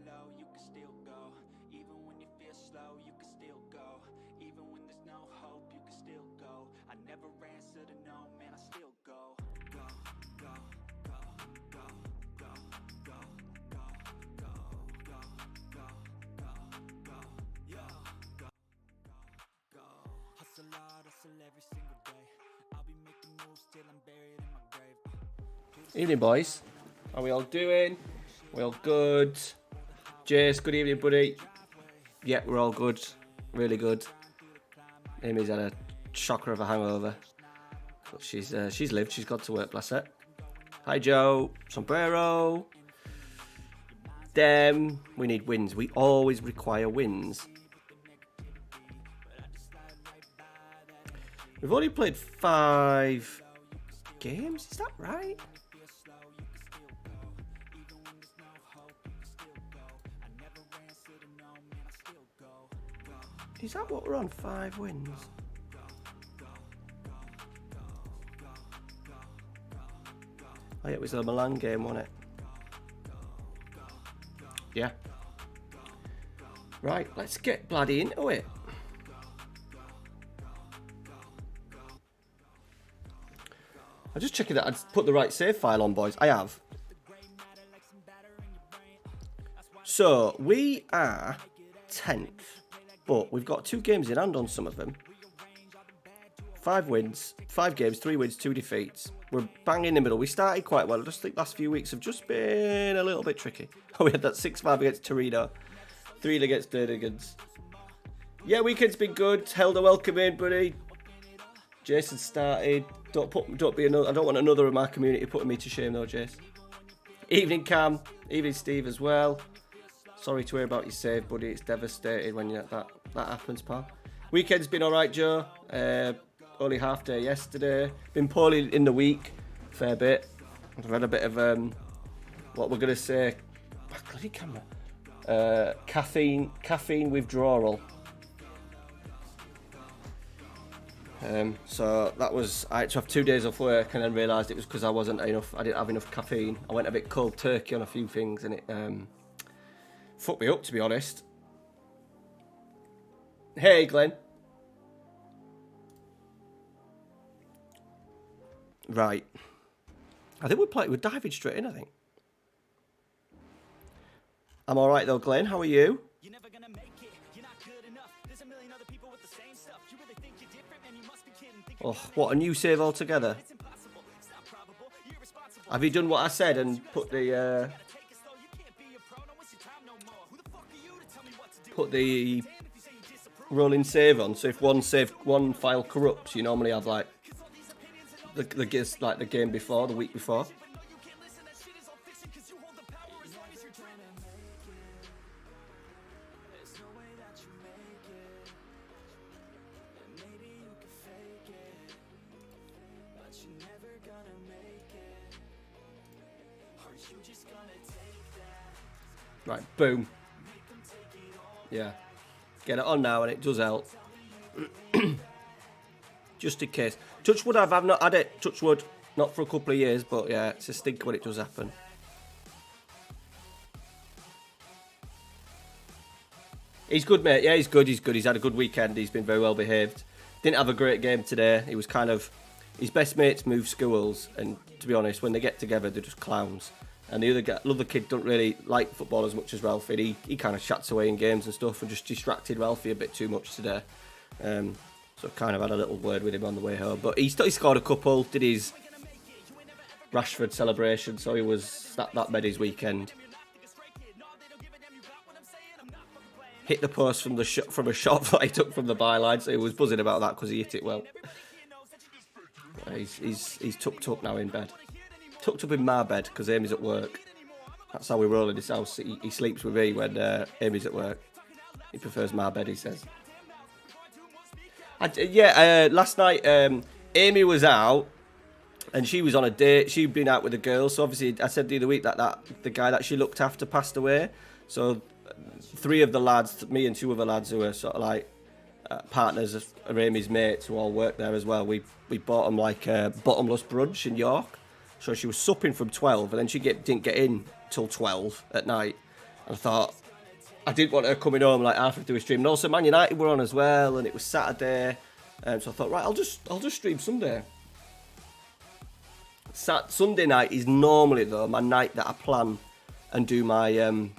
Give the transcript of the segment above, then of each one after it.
low, you can still go. Even when you feel slow, you can still go. Even when there's no hope, you can still go. I never answer to no, man, I still go. Go, go, go, go, go, go, go, go, go, go, go, go, yo, go, go. Hustle hard, hustle every single day. I'll be making moves till I'm buried in my grave. Evening, boys. How are we all doing? We all good? Jace, good evening, buddy. Yeah, we're all good. Really good. Amy's had a shocker of a hangover. But she's lived. She's got to work, bless her. Hi, Joe. Sombrero. Dem. We need wins. We always require wins. We've only played 5 games. Is that right? Is that what we're on? 5 wins? Oh, yeah, it was the Milan game, wasn't it? Yeah. Right, let's get bloody into it. I'm just checking that I'd put the right save file on, boys. I have. So, we are 10th. But we've got 2 games in hand on some of them. 5 wins, 5 games, 3 wins, 2 defeats. We're bang in the middle. We started quite well. I just think last few weeks have just been a little bit tricky. We had that 6-5 against Torino, 3 against Dirdigans. Yeah, weekend's been good. Held a welcome in, buddy. Jason started. Don't be another. I don't want another of my community putting me to shame though, Jace. Evening, Cam. Evening, Steve as well. Sorry to hear about your save, buddy. It's devastating when that happens, pal. Weekend's been all right, Joe. Only half day yesterday. Been poorly in the week, fair bit. I've had a bit of what we're gonna say. Bloody camera. Caffeine withdrawal. So that was. I had to have 2 days off work, and then realised it was because I didn't have enough caffeine. I went a bit cold turkey on a few things, and it fucked me up, to be honest. Hey, Glenn. Right. I think we're diving straight in, I think. I'm alright though, Glenn. How are you? You're never gonna make it. You're not good enough. There's a million other people with the same stuff. You really think you're different, man? You must be kidding. Oh, what, a new save altogether? It's impossible. It's not probable. You're irresponsible. Have you done what I said and put the rolling save on? So if one file corrupts, you normally have like the game before, the week before. Right, boom. Yeah. Get it on now and it does help. Just in case. Touch wood, I've not had it. Touch wood. Not for a couple of years, but yeah, it's a stink when it does happen. He's good, mate. Yeah, he's good. He's had a good weekend. He's been very well behaved. Didn't have a great game today. He was kind of... His best mates move schools, and to be honest, when they get together, they're just clowns. And the other kid don't really like football as much as Ralphie. He kind of chats away in games and stuff and just distracted Ralphie a bit too much today. So kind of had a little word with him on the way home. But he scored a couple, did his Rashford celebration, so he was that made his weekend. Hit the post from a shot that he took from the byline, so he was buzzing about that because he hit it well. He's tucked up now in bed. Tucked up in my bed because Amy's at work. That's how we roll in this house. He sleeps with me when Amy's at work. He prefers my bed, he says. Last night Amy was out and she was on a date. She'd been out with a girl. So obviously I said the other week that the guy that she looked after passed away. So 3 of the lads, me and 2 other lads who were sort of like partners of Amy's mates who all work there as well. We bought them like a bottomless brunch in York. So she was supping from 12 and then she didn't get in till 12 at night. I thought I didn't want her coming home like halfway through a stream. And also Man United were on as well, and it was Saturday. So I thought, right, I'll just stream Sunday. Sunday night is normally, though, my night that I plan and do my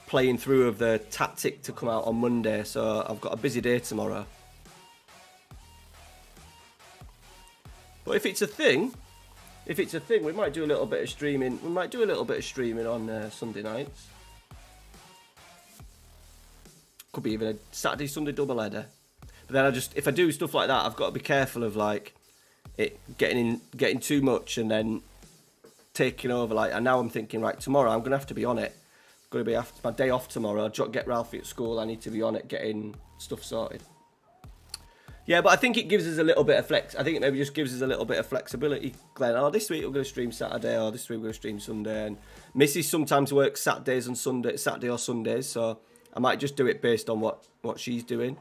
playing through of the tactic to come out on Monday. So I've got a busy day tomorrow. But if it's a thing, we might do a little bit of streaming. We might do a little bit of streaming on Sunday nights. Could be even a Saturday, Sunday double header. But then if I do stuff like that, I've got to be careful of like it getting too much and then taking over. Like, and now I'm thinking, right, tomorrow I'm gonna have to be on it. I'm gonna be after my day off tomorrow. Get Ralphie at school. I need to be on it, getting stuff sorted. Yeah, but I think it gives us a little bit of flex. I think it maybe just gives us a little bit of flexibility, Glenn. Oh, this week we're going to stream Saturday, or this week we're going to stream Sunday. And Missy sometimes works Saturday or Sundays, so I might just do it based on what she's doing.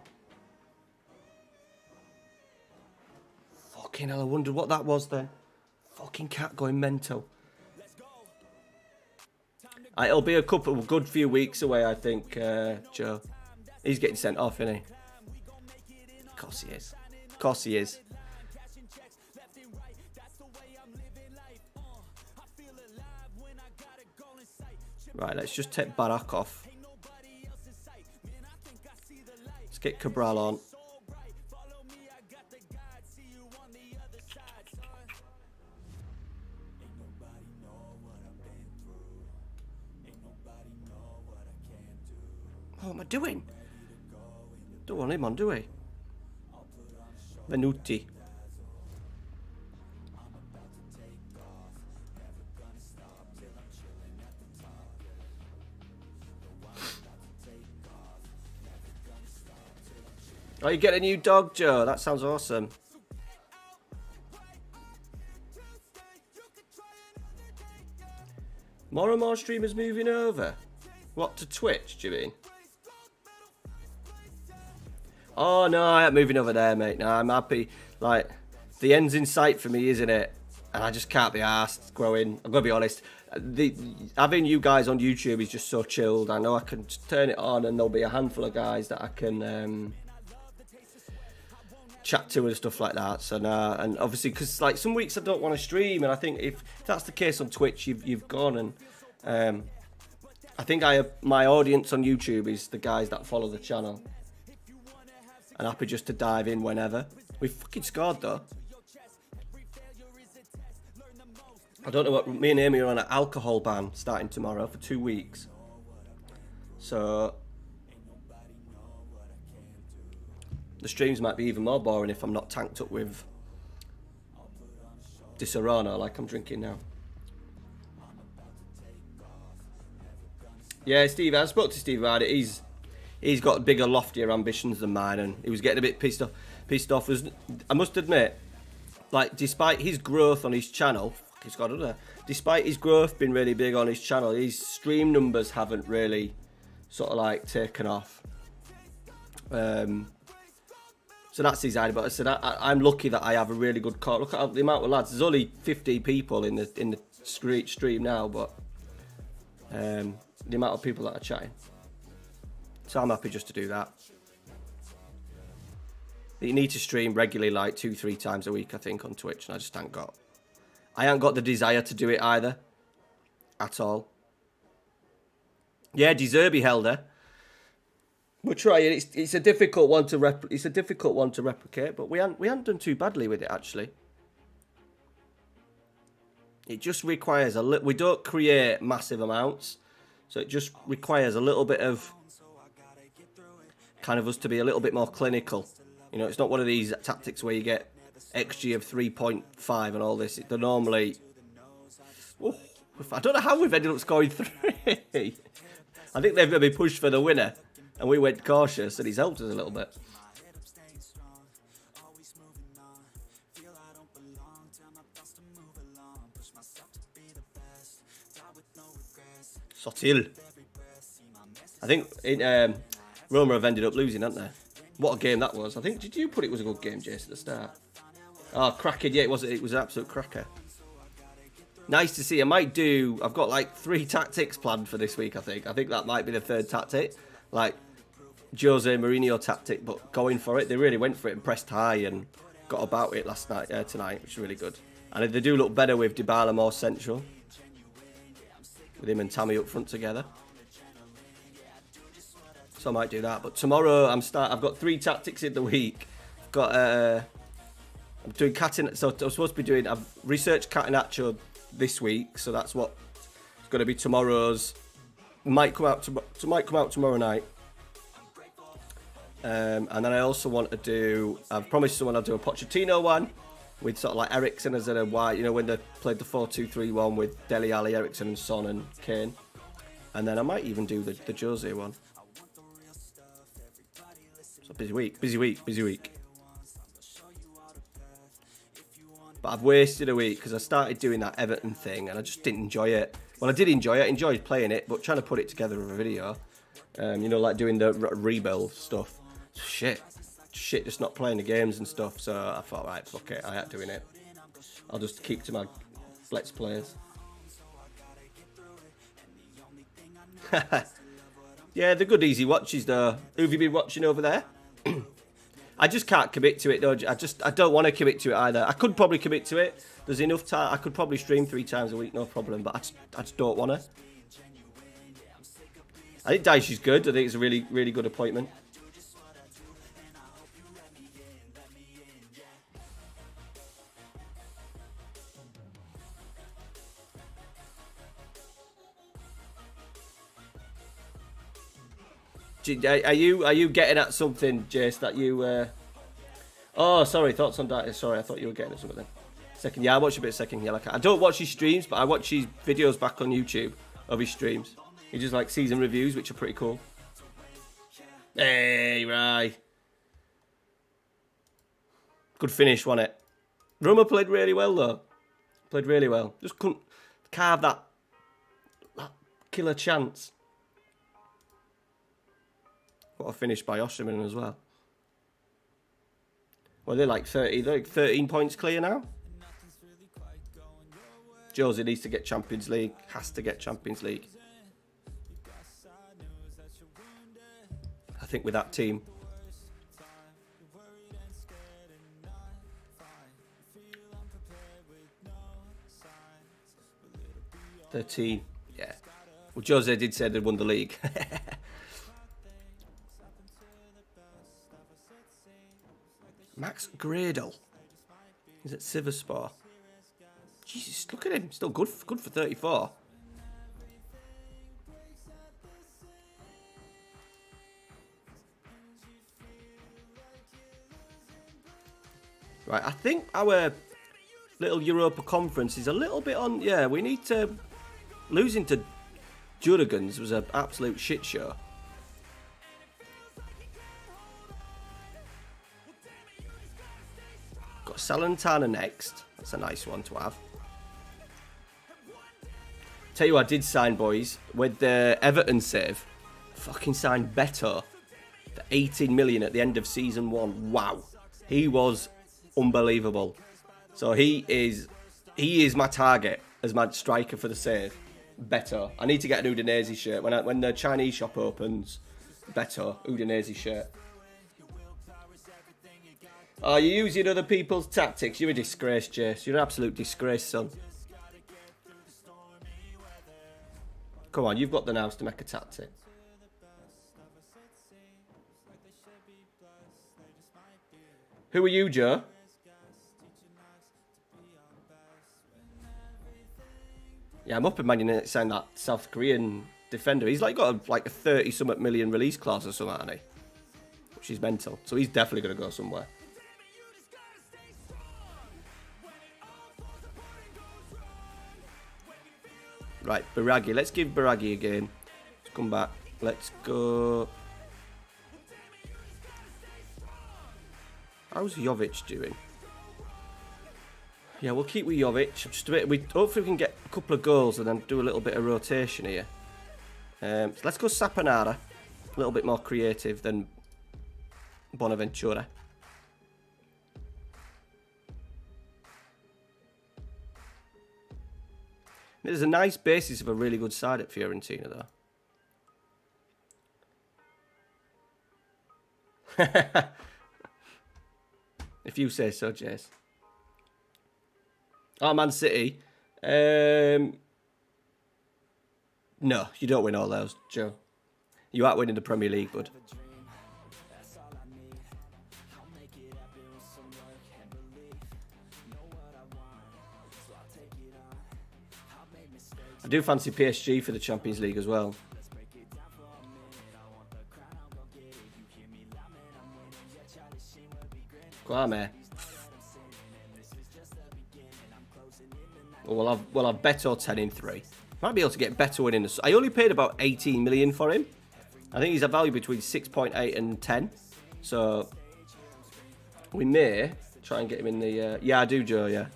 Fucking hell, I wondered what that was then. Fucking cat going mental. It'll be a good few weeks away, I think, Joe. He's getting sent off, isn't he? Of course he is. Right, let's just take Barak off. Let's get Cabral on. What am I doing? Don't want him on, do we? Venuti. Oh, you get a new dog, Joe? That sounds awesome. More and more streamers moving over. What, to Twitch, do you mean? Oh, no, I ain't moving over there, mate. No, I'm happy. Like, the end's in sight for me, isn't it? And I just can't be arsed growing. I'm going to be honest. Having you guys on YouTube is just so chilled. I know I can turn it on and there'll be a handful of guys that I can chat to and stuff like that. So, and obviously, because like some weeks I don't want to stream. And I think if that's the case on Twitch, you've gone. And I think my audience on YouTube is the guys that follow the channel. And happy just to dive in whenever. We fucking scored though. I don't know what, me and Amy are on an alcohol ban starting tomorrow for 2 weeks. So the streams might be even more boring if I'm not tanked up with Disaronno like I'm drinking now. Yeah, Steve, I spoke to Steve about it. He's got bigger, loftier ambitions than mine, and he was getting a bit pissed off. I must admit, like, despite his growth on his channel, despite his growth being really big on his channel, his stream numbers haven't really sort of like taken off. So that's his idea. But I said I'm lucky that I have a really good call. Look at the amount of lads. There's only 50 people in the stream now, but the amount of people that are chatting. So I'm happy just to do that. You need to stream regularly, like 2-3 times a week, I think, on Twitch, and I just ain't got the desire to do it either, at all. Yeah, Deserby held her. We're trying. It's a difficult one to replicate, but we haven't done too badly with it actually. It just requires we don't create massive amounts, so it just requires a little bit of kind of us to be a little bit more clinical. You know, it's not one of these tactics where you get XG of 3.5 and all this. They're normally... Oh, I don't know how we've ended up scoring 3. I think they've maybe pushed for the winner, and we went cautious, and he's helped us a little bit. Sotil. I think Roma have ended up losing, haven't they? What a game that was. I think, did you put it was a good game, Jace, at the start? Oh, cracking. Yeah, it was an absolute cracker. Nice to see. I've got like 3 tactics planned for this week, I think. I think that might be the 3rd tactic. Like, Jose Mourinho tactic, but going for it. They really went for it and pressed high and got about it tonight, which is really good. And they do look better with Dybala more central. With him and Tammy up front together. So I might do that. But tomorrow I've got 3 tactics in the week. I've got I'm doing so I'm supposed to be doing, I've researched Catenaccio this week, so that's what it's going to be tomorrow's. Might come out tomorrow night. And then I also want to do, I've promised someone I'll do a Pochettino one with sort of like Eriksen as a wide, you know, when they played the 4-2-3-1 with Dele Alli, Eriksen and Son and Kane. And then I might even do the Jose one. So busy week. But I've wasted a week because I started doing that Everton thing and I just didn't enjoy it. Well, I did enjoy it. I enjoyed playing it, but trying to put it together with a video, you know, like doing the rebuild stuff. Shit, just not playing the games and stuff. So I thought, right, fuck it, I ain't doing it. I'll just keep to my Let's Plays. Yeah, they're good easy watches though. Who have you been watching over there? I just can't commit to it though. I don't want to commit to it either. I could probably commit to it. There's enough time. I could probably stream 3 times a week, no problem. But I just don't want to. I think Daishi's good. I think it's a really, really good appointment. Are you getting at something, Jace? That you? Oh, sorry. Thoughts on that? Sorry, I thought you were getting at something. Second, yeah, I watch a bit of Second. Yeah, like I don't watch his streams, but I watch his videos back on YouTube of his streams. He does like season reviews, which are pretty cool. Hey, right. Good finish, wasn't it? Roma played really well though. Played really well. Just couldn't carve that killer chance. What a finish by Osimhen as well. Well, they're like 13 points clear now. Jose needs to get Champions League. Has to get Champions League. I think with that team. $13. Yeah. Well, Jose did say they'd won the league. Max Gradel. He's at Sivasspor. Jesus, look at him. Still good for 34. Right, I think our little Europa conference is a little bit on... Yeah, we need to... Losing to Jurgens was an absolute shit show. Got Salernitana next. That's a nice one to have. Tell you what I did sign, boys. With the Everton save, fucking signed Beto for 18 million at the end of season 1. Wow. He was unbelievable. So he is my target as my striker for the save. Beto. I need to get an Udinese shirt. When the Chinese shop opens, Beto, Udinese shirt. Oh, you're using other people's tactics. You're a disgrace, Jace. You're an absolute disgrace, son. Come on, you've got the nous to make a tactic. Who are you, Joe? Yeah, I'm up in Man United saying that South Korean defender. He's like got a 30-something million release clause or something, hasn't he? Which is mental. So he's definitely going to go somewhere. Right, Biraghi. Let's give Biraghi a game. Let's come back. Let's go. How's Jovic doing? Yeah, we'll keep with Jovic. Just a bit. Hopefully we can get a couple of goals and then do a little bit of rotation here. So let's go Saponara. A little bit more creative than Bonaventura. There's a nice basis of a really good side at Fiorentina, though. If you say so, Jace. Oh, Man City. No, you don't win all those, Joe. You aren't winning the Premier League, bud. I do fancy PSG for the Champions League as well. Kwame. Well, we'll have Beto 10 in 3. Might be able to get Beto in the... I only paid about 18 million for him. I think he's a value between 6.8 and 10. So we may try and get him in the... yeah, I do, Joe, yeah.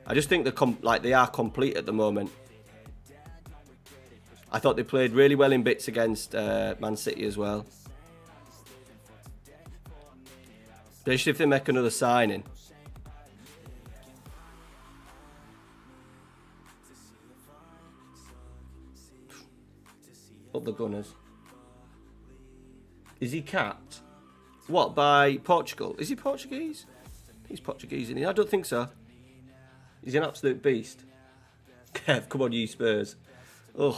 I just think they are complete at the moment. I thought they played really well in bits against Man City as well. Especially if they make another signing. Up the Gunners. Is he capped? What, by Portugal? Is he Portuguese? He's Portuguese, isn't he? I don't think so. He's an absolute beast. Kev, come on, you Spurs. Ugh.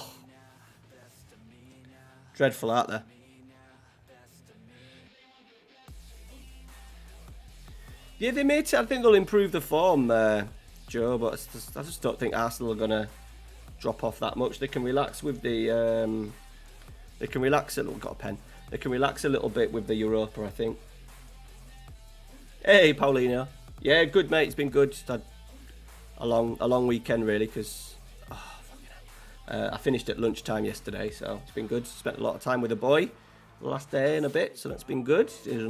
Dreadful, aren't they? Yeah, they may. I think they'll improve the form, Joe. But I just don't think Arsenal are gonna drop off that much. They can relax with the. They can relax a little. Got a pen. They can relax a little bit with the Europa, I think. Hey, Paulino. Yeah, good mate. It's been good. Just had a long weekend really, because I finished at lunchtime yesterday, so it's been good. Spent a lot of time with the boy the last day and a bit, so that's been good. He's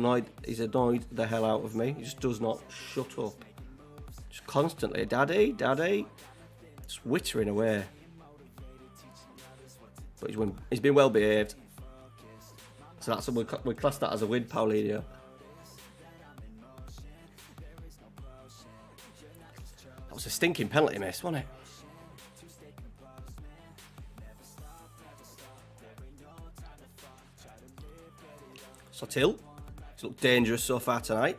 annoyed the hell out of me. He just does not shut up. Just constantly, daddy, just whittering away. But he's been well behaved. So that's we class that as a win, Paulinho. That was a stinking penalty miss, wasn't it? Sotil. He's looked dangerous so far tonight.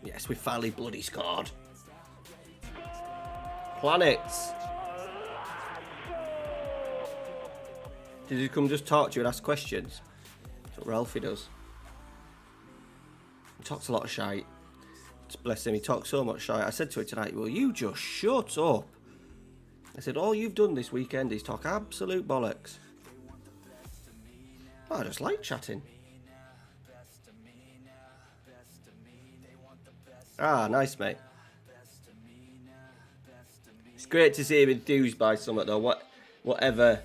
Yes, we finally bloody scored. Planets. Did he come just talk to you and ask questions? That's what Ralphie does. He talks a lot of shite. Bless him, he talks so much shite. I said to him tonight, well, you just shut up. I said, all you've done this weekend is talk absolute bollocks. Oh, I just like chatting. Ah, nice, mate. It's great to see him enthused by something, though. Whatever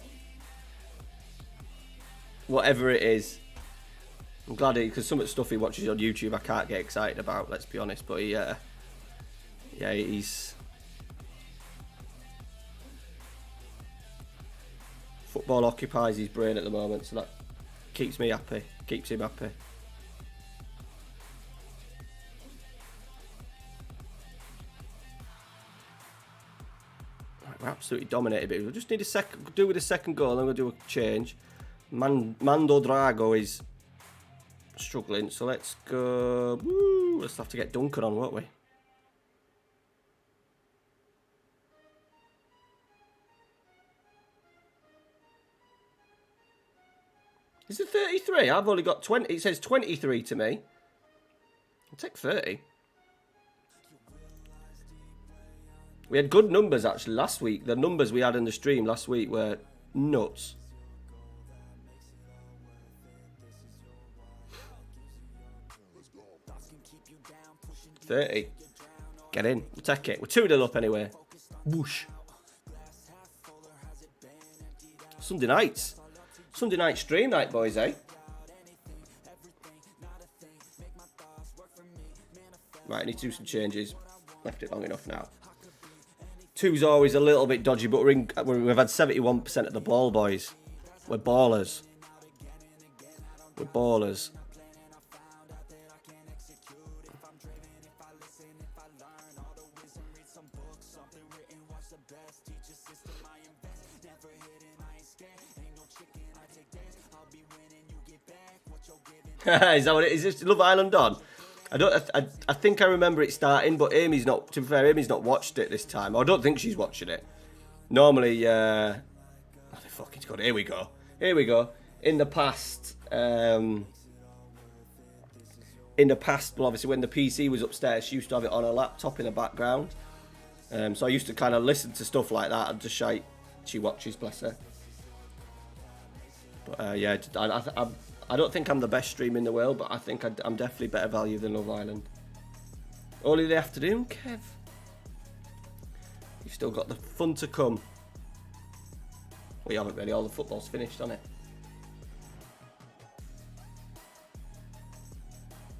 it is. I'm glad because some of the stuff he watches on YouTube I can't get excited about, let's be honest. But he's... Football occupies his brain at the moment, so that keeps me happy, keeps him happy. Right, we're absolutely dominated, but we just need do with a second goal, then we'll do a change. Mando Drago is struggling, so let's go. Woo, let's have to get Duncan on, won't we? Is it 33? I've only got 20. It says 23 to me. I'll take 30. We had good numbers actually last week. The numbers we had in the stream last week were nuts. 30. Get in. We'll take it. We're 2-0 up anyway. Whoosh. Sunday nights. Sunday night stream night, boys, eh? Right, I need to do some changes. Left it long enough now. 2's always a little bit dodgy, but we've had 71% of the ball, boys. We're ballers. We're ballers. Is that what it is? Is Love Island on? I think I remember it starting, but Amy's not. To be fair, Amy's not watched it this time. I don't think she's watching it. Normally, oh, the fuck, it's good. Here we go. Here we go. In the past, well, obviously when the PC was upstairs, she used to have it on her laptop in the background. So I used to kind of listen to stuff like that and just shite. She watches, bless her. But yeah, I don't think I'm the best streamer in the world, but I think I'm definitely better value than Love Island. Only the afternoon, Kev. You've still got the fun to come. Well, you haven't really. All the football's finished, hasn't it?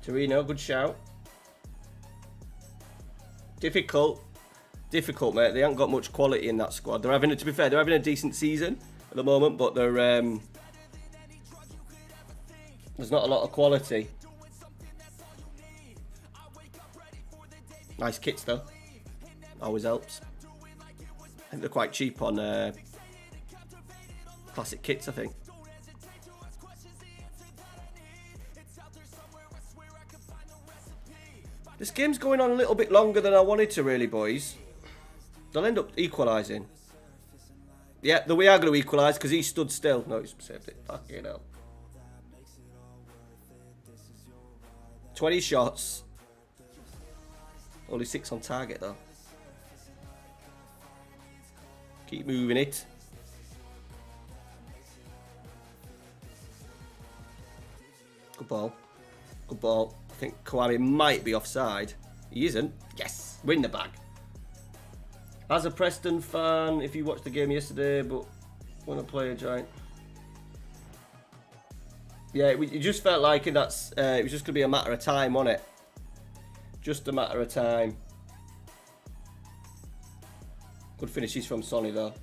Torino, good shout. Difficult, mate. They haven't got much quality in that squad. They're having, to be fair, they're having a decent season at the moment, but they're there's not a lot of quality. Nice kits though. Always helps. I think they're quite cheap on classic kits, I think. This game's going on a little bit longer than I wanted to, really, boys. They'll end up equalising. Yeah, we are going to equalise because he stood still. No, he's saved it. Fucking hell. 20 shots. Only 6 on target, though. Keep moving it. Good ball. Good ball. I think Kawhi might be offside. He isn't. Yes. Win the bag. As a Preston fan, if you watched the game yesterday, but want to play a giant. Yeah, it just felt like it was just going to be a matter of time, wasn't it? Just a matter of time. Good finishes from Sonny, though.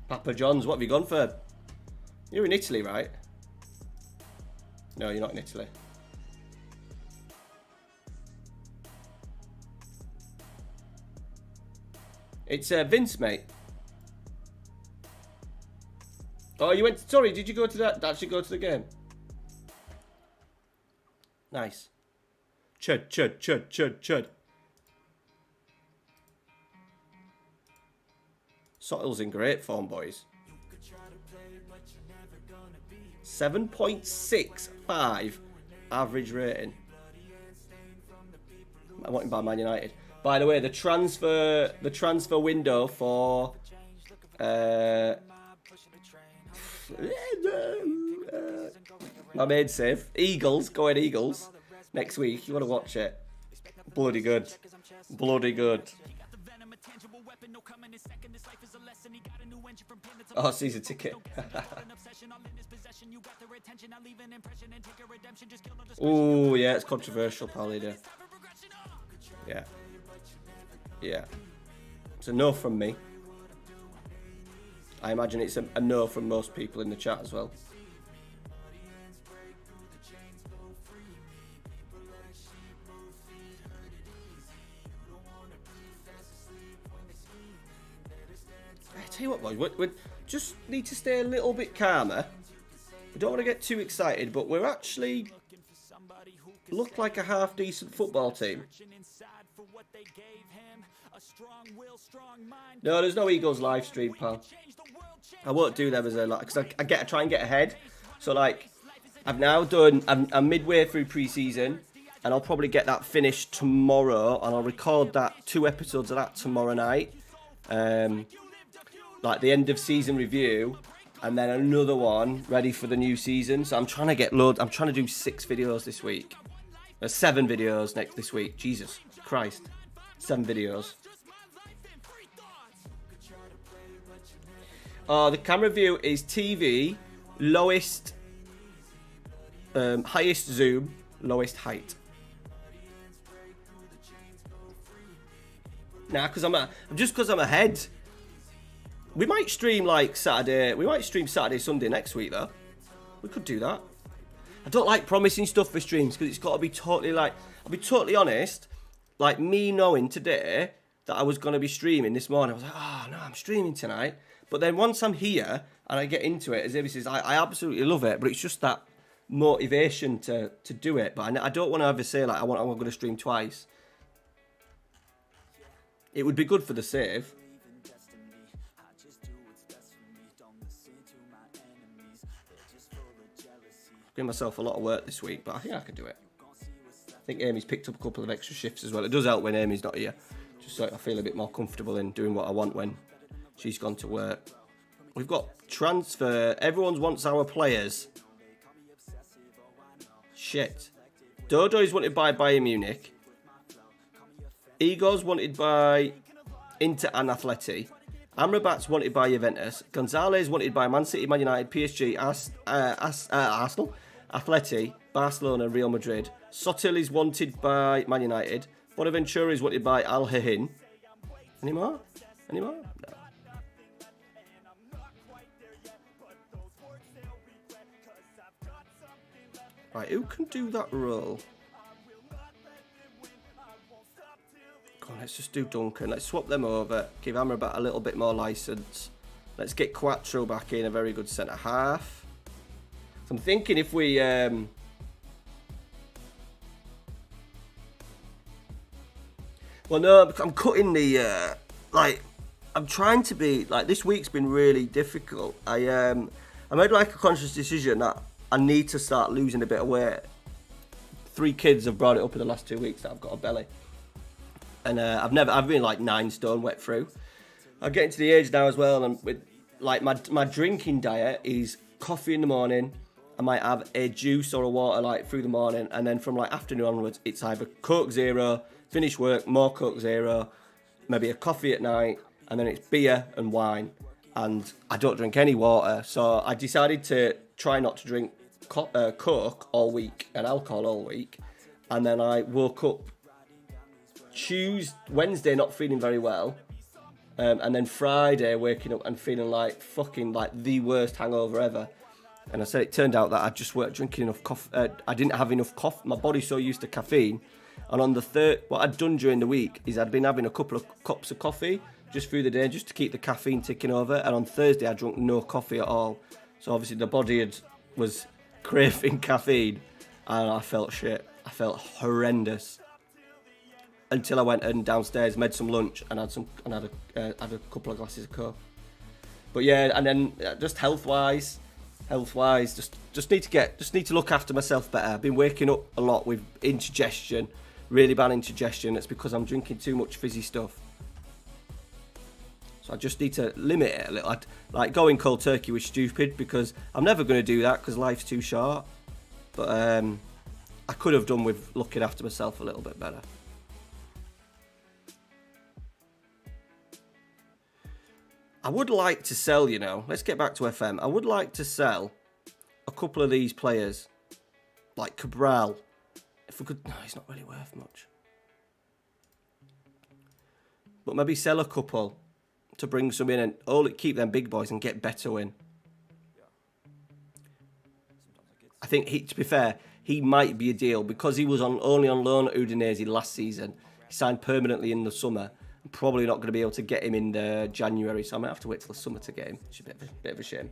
Papa John's, what have you gone for? You're in Italy, right? No, you're not in Italy. It's Vince, mate. Oh, you went... Sorry, did you go to that? Actually go to the game? Nice. Chud. Sotil's in great form, boys. 7.65 average rating. I want him by Man United. By the way, the transfer window for my main save, Eagles, going Eagles, next week. You want to watch it? Bloody good. Bloody good. Oh, season ticket. Oh, yeah, it's controversial, pal. Yeah. Yeah. It's a no from me. I imagine it's a no from most people in the chat as well. I tell you what, boys, we just need to stay a little bit calmer. We don't want to get too excited, but we're actually look like a half-decent football team. No, there's no Eagles live stream, pal. I won't do them as a like, because I try and get ahead. So like, I've now done. I'm midway through pre-season, and I'll probably get that finished tomorrow, and I'll record that 2 episodes of that tomorrow night. Like the end of season review, and then another one ready for the new season. So I'm trying to get loads. I'm trying to do 6 videos this week. 7 videos this week. Jesus Christ, 7 videos. The camera view is TV, lowest, highest zoom, lowest height. Nah, because I'm ahead. We might stream like Saturday. We might stream Saturday, Sunday next week though. We could do that. I don't like promising stuff for streams because it's got to be totally like. I'll be totally honest, like me knowing today that I was going to be streaming this morning, I was like, oh no, I'm streaming tonight. But then once I'm here and I get into it, as Ivy says, I absolutely love it, but it's just that motivation to do it. But I don't want to ever say like I'm going to stream twice. It would be good for the save. Giving myself a lot of work this week, but I think I can do it. I think Amy's picked up a couple of extra shifts as well. It does help when Amy's not here, just so I feel a bit more comfortable in doing what I want when she's gone to work. We've got transfer. Everyone wants our players. Shit. Dodo is wanted by Bayern Munich. Igor's wanted by Inter and Atleti. Amrabat's wanted by Juventus. Gonzalez wanted by Man City, Man United, PSG, Arsenal, Atleti, Barcelona, Real Madrid. Sotil is wanted by Man United. Bonaventura is wanted by Al Hilal. Any more? No. Right, who can do that role? Go on, let's just do Duncan. Let's swap them over. Give Amrabat a little bit more license. Let's get Quattro back in, a very good centre half. So I'm thinking if we well, no, I'm cutting the I'm trying to be like, this week's been really difficult. I made like a conscious decision that I need to start losing a bit of weight. 3 kids have brought it up in the last 2 weeks that I've got a belly. And I've been like 9 stone wet through. I'm getting to the age now as well, and with like my drinking diet is coffee in the morning. I might have a juice or a water like through the morning, and then from like afternoon onwards, it's either Coke Zero, finish work, more Coke Zero, maybe a coffee at night, and then it's beer and wine. And I don't drink any water, so I decided to try not to drink Coke all week and alcohol all week. And then I woke up Wednesday not feeling very well, and then Friday waking up and feeling like fucking like the worst hangover ever. And I said it turned out that I just weren't drinking enough coffee. I didn't have enough coffee. My body's so used to caffeine. And on the third, what I'd done during the week is I'd been having a couple of cups of coffee just through the day, just to keep the caffeine ticking over. And on Thursday, I drank no coffee at all. So obviously the body was craving caffeine, and I felt shit. I felt horrendous until I went downstairs, made some lunch, and had a couple of glasses of Coke. But yeah, and then just health wise, just need to look after myself better. I've been waking up a lot with indigestion, really bad indigestion. It's because I'm drinking too much fizzy stuff. So I just need to limit it a little. Like going cold turkey was stupid because I'm never going to do that because life's too short. But I could have done with looking after myself a little bit better. I would like to sell, let's get back to FM. I would like to sell a couple of these players, like Cabral. If we could, no, he's not really worth much. But maybe sell a couple to bring some in and keep them big boys and get better in. I think, to be fair, he might be a deal because he was only on loan at Udinese last season. He signed permanently in the summer. I'm probably not going to be able to get him in the January, so I might have to wait till the summer to get him. It's a bit of a shame.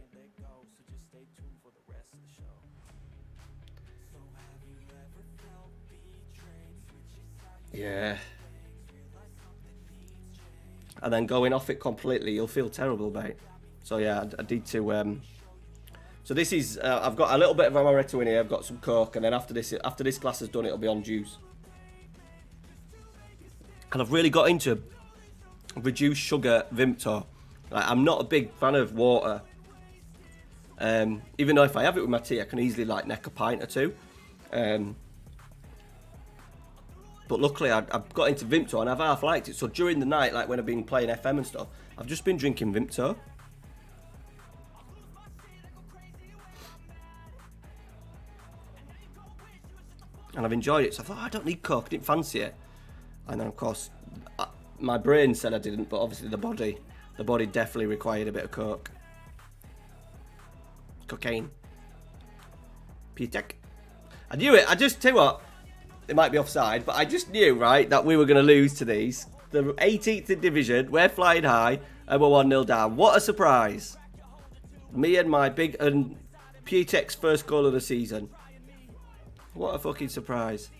Yeah. And then going off it completely, you'll feel terrible, mate. So yeah, I need to. So this is. I've got a little bit of amaretto in here. I've got some Coke, and then after this glass is done, it'll be on juice. And I've really got into reduced sugar Vimto. Like, I'm not a big fan of water. Even though if I have it with my tea, I can easily like neck a pint or two. But luckily, I've got into Vimto and I've half liked it. So during the night, like when I've been playing FM and stuff, I've just been drinking Vimto. And I've enjoyed it. So I thought, I don't need Coke, I didn't fancy it. And then, of course, my brain said I didn't, but obviously the body definitely required a bit of Coke. Cocaine. P-Tech. I knew it. I just tell you what. It might be offside, but I just knew, right, that we were going to lose to these. The 18th in division, we're flying high, and we're 1-0 down. What a surprise. Me and my big and Pietek's first goal of the season. What a fucking surprise.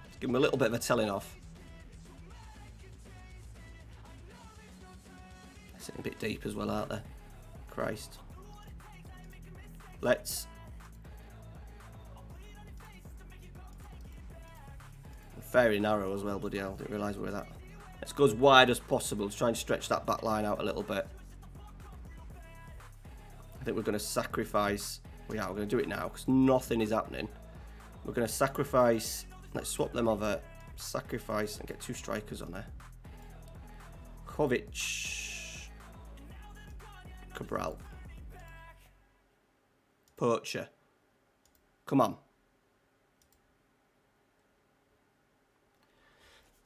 Let's give him a little bit of a telling off. Sitting a bit deep as well, aren't they? Christ. Let's... Very narrow as well, bloody hell. Didn't realise we were that. Let's go as wide as possible to try and stretch that back line out a little bit. I think we're going to sacrifice... Well, yeah, we're going to do it now because nothing is happening. We're going to sacrifice... Let's swap them over. Sacrifice and get 2 strikers on there. Kovic. Cabral. Poacher. Come on.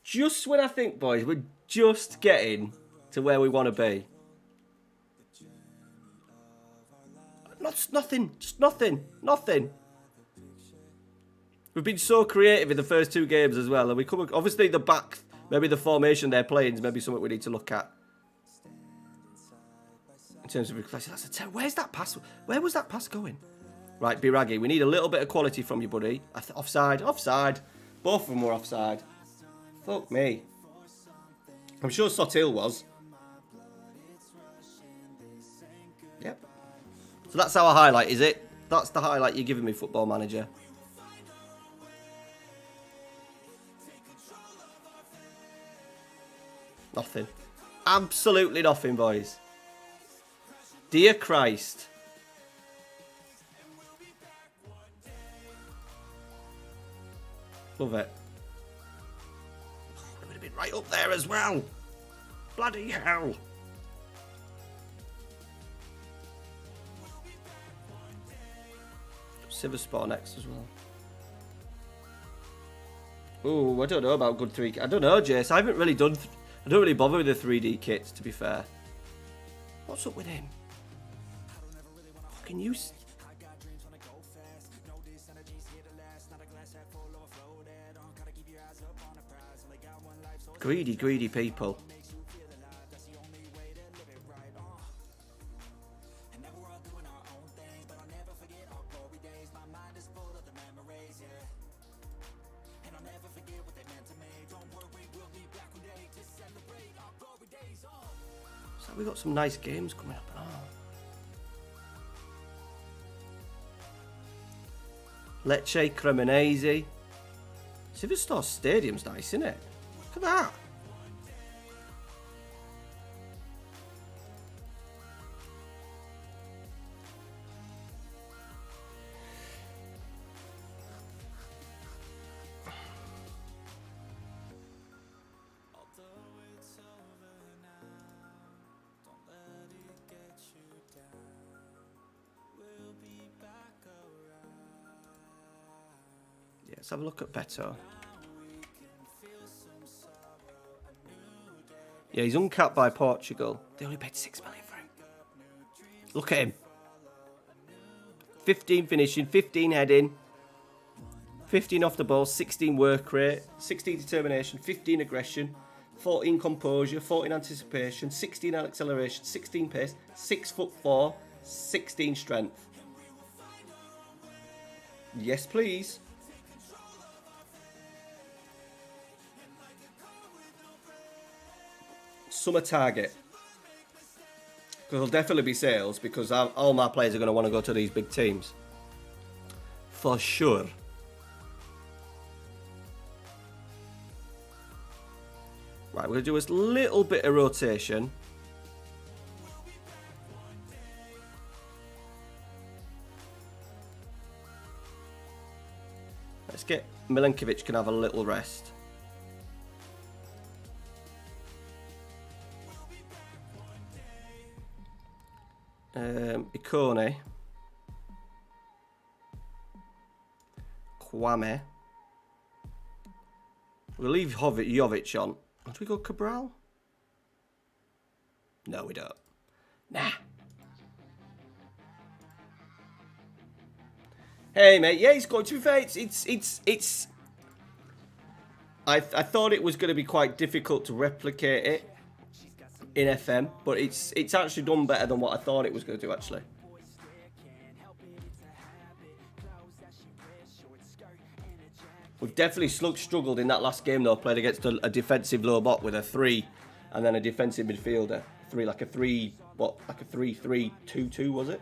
Just when I think, boys, we're just getting to where we want to be. Nothing. Just nothing. Nothing. We've been so creative in the first 2 games as well. And we come, obviously, the back, maybe the formation they're playing is maybe something we need to look at. In terms of where's that pass? Where was that pass going? Right, Biragi, we need a little bit of quality from you, buddy. Offside. Offside. Both of them were offside. Fuck me. I'm sure Sotil was. Yep. So that's our highlight, is it? That's the highlight you're giving me, Football Manager. Nothing. Absolutely nothing, boys. Dear Christ. Love it. It would have been right up there as well. Bloody hell. Siverspor next as well. Oh, I don't know about good 3. I don't know, Jace. I haven't really done... I don't really bother with the 3D kits, to be fair. What's up with him? Fucking use... Greedy, greedy people. So we got some nice games coming up. Oh. Lecce, Cremonese. Siverstar Stadium's nice, isn't it? Look at that. Yeah, let's have a look at Beto. Yeah, he's uncapped by Portugal. They only paid 6 million for him. Look at him. 15 finishing, 15 heading, 15 off the ball, 16 work rate, 16 determination, 15 aggression, 14 composure, 14 anticipation, 16 acceleration, 16 pace, 6'4", 16 strength. Yes, please. Summer target. Because there'll definitely be sales because all my players are going to want to go to these big teams. For sure. Right, we're going to do a little bit of rotation. Let's get Milenkovic can have a little rest. Ikone, Kwame. We'll leave Jovic on. Do we go Cabral? No, we don't. Nah. Hey, mate. Yeah, he's got. To be fair, it's. I thought it was going to be quite difficult to replicate it in FM, but it's actually done better than what I thought it was going to do, actually. We've definitely struggled in that last game, though. Played against a defensive low bot with a 3, and then a defensive midfielder. 3, like a 3, what? Like a 3-3-2-2, was it?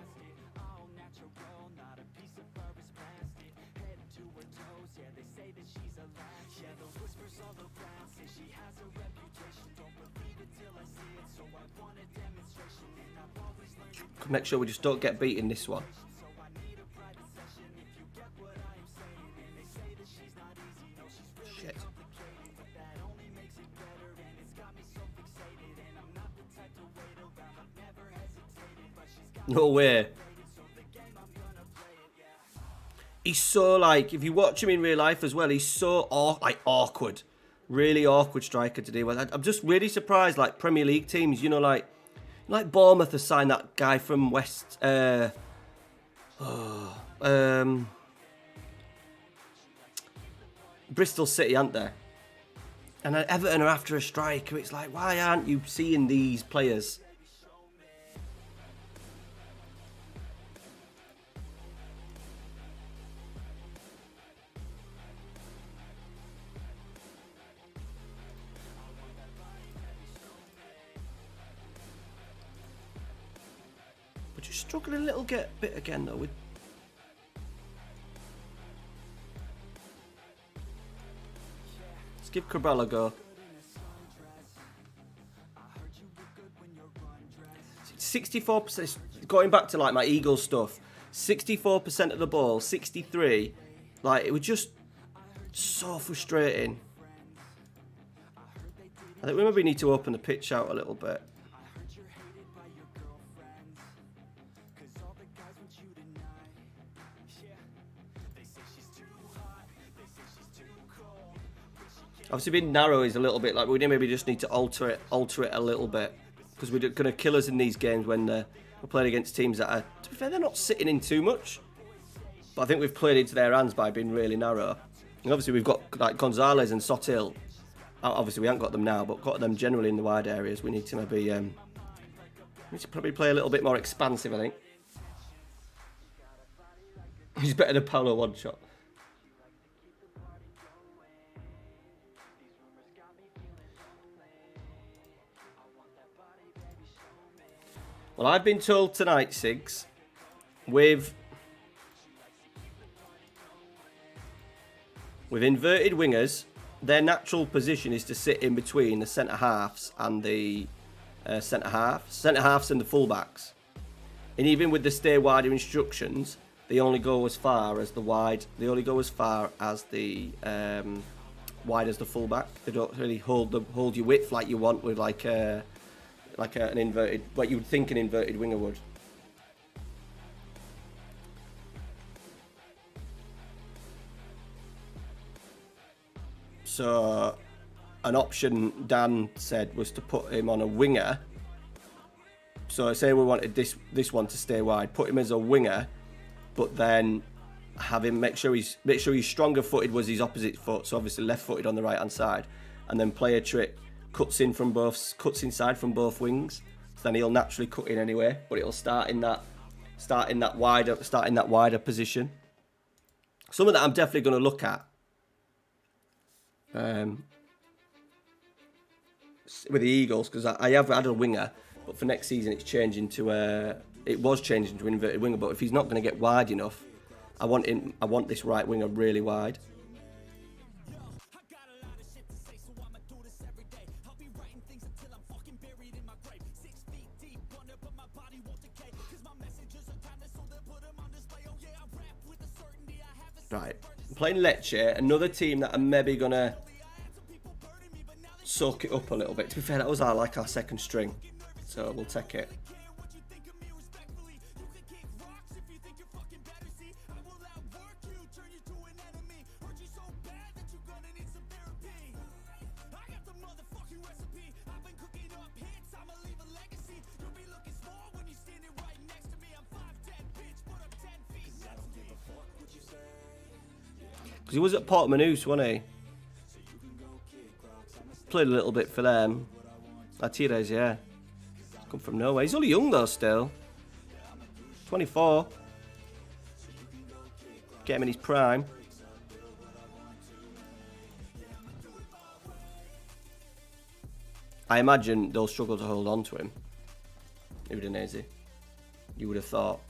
Make sure we just don't get beat in this one. Shit. No way. He's so, like, if you watch him in real life as well, he's so awkward. Really awkward striker to deal with. I'm just really surprised, like, Premier League teams, you know, like Bournemouth has signed that guy from Bristol City, aren't they? And Everton are after a striker. It's like, why aren't you seeing these players? But you're struggling a little bit again, though. Let's give Cabral a go. 64%, going back to like my Eagles stuff, 64% of the ball, 63, like it was just so frustrating. I think we maybe need to open the pitch out a little bit. Obviously, being narrow is a little bit like we maybe just need to alter it a little bit, because we're going to kill us in these games when we're playing against teams that are, to be fair, they're not sitting in too much. But I think we've played into their hands by being really narrow. And obviously, we've got like Gonzalez and Sotil. Obviously, we haven't got them now, but got them generally in the wide areas. We need to maybe probably play a little bit more expansive, I think. He's better than Paulo one shot. Well, I've been told tonight, Sigs, with inverted wingers, their natural position is to sit in between the centre halves and the centre halves and the fullbacks. And even with the stay wider instructions, they only go as far as the wide. They only go as far as the wide as the fullback. They don't really hold your width like you want with like an inverted, what you would think an inverted winger would. So, an option Dan said was to put him on a winger. So, say we wanted this one to stay wide, put him as a winger, but then have him make sure he's stronger footed was his opposite foot. So obviously left footed on the right hand side, and then play a trick. Cuts inside from both wings, so then he'll naturally cut in anyway, but it'll start in that wider position. Something that I'm definitely going to look at with the Eagles, because I have had a winger, but for next season it was changing to inverted winger. But if he's not going to get wide enough, I want this right winger really wide. Right, I'm playing Lecce, another team that I'm maybe gonna soak it up a little bit. To be fair, that was our second string, so we'll take it. Because he was at Portmanus, wasn't he? Played a little bit for them. Atires, yeah. Come from nowhere. He's only young though still. 24. Get him in his prime. I imagine they'll struggle to hold on to him. Udinese. You would have thought.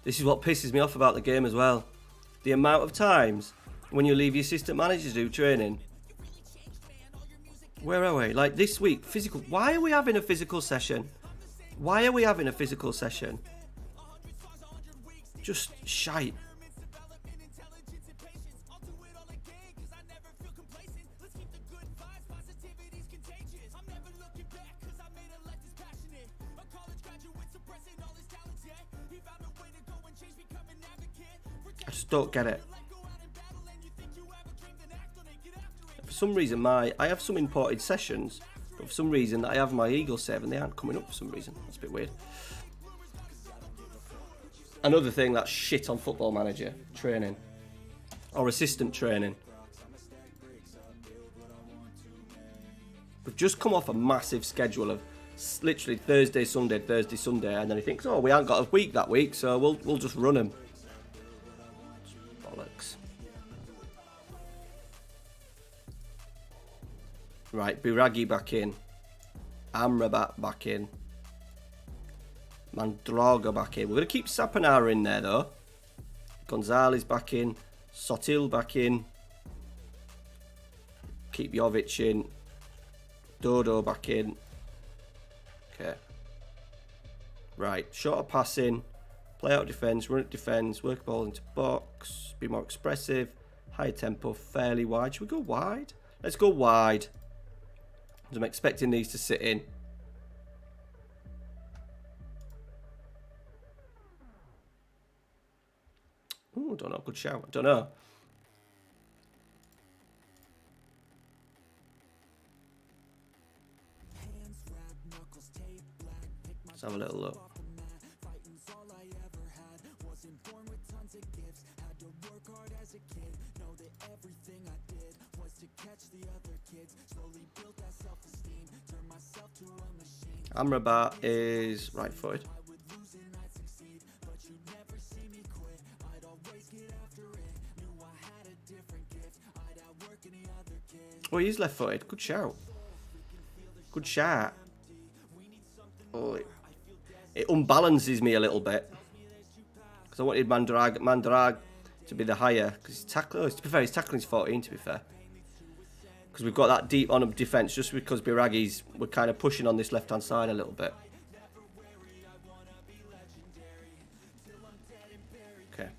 This is what pisses me off about the game as well. The amount of times when you leave your assistant managers do training. Where are we? Like this week, physical. Why are we having a physical session? Why are we having a physical session? Just shite. I just don't get it. For some reason, I have some imported sessions, but for some reason I have my Eagle save and they aren't coming up for some reason. That's a bit weird. Another thing that's shit on Football Manager, training. Or assistant training. We've just come off a massive schedule of literally Thursday, Sunday, and then he thinks, oh, we haven't got a week that week, so we'll just run them. Bollocks. Right, Biragi back in. Amrabat back in. Mandraga back in. We're going to keep Saponara in there though. Gonzalez back in. Sotil back in. Keep Jovic in. Dodo back in. Okay. Right, shorter passing. Play out defence, run at defence, work ball into box. Be more expressive. Higher tempo, fairly wide. Should we go wide? Let's go wide. I'm expecting these to sit in. Oh, don't know. Good shout. I don't know. Let's have a little look. Amrabat is right-footed. Oh, he's left-footed. Good shout. Good shout. Oh, it unbalances me a little bit because I wanted Mandrag to be the higher because he's tackling. Oh, to be fair, his tackling's 14. To be fair, because we've got that deep on of defence, just because Biragi's we're kind of pushing on this left-hand side a little bit. Okay.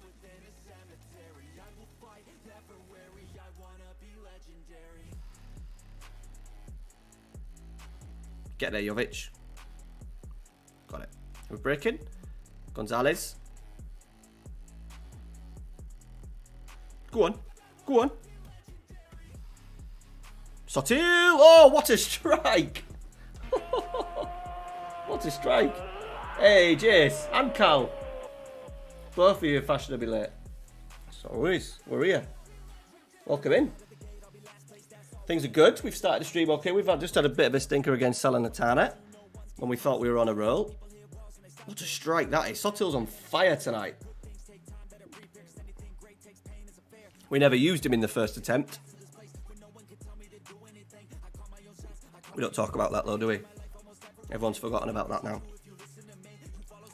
Get there, Jovic. Got it. We're breaking. Gonzalez. Go on. Go on. Sotil. Oh, what a strike. What a strike. Hey, Jace and Cal. Both of you are fashionably late. So we're here. Welcome in. Things are good. We've started the stream okay. We've just had a bit of a stinker against Salernitana when we thought we were on a roll. What a strike that is. Sotil's on fire tonight. We never used him in the first attempt. We don't talk about that though, do we? Everyone's forgotten about that now.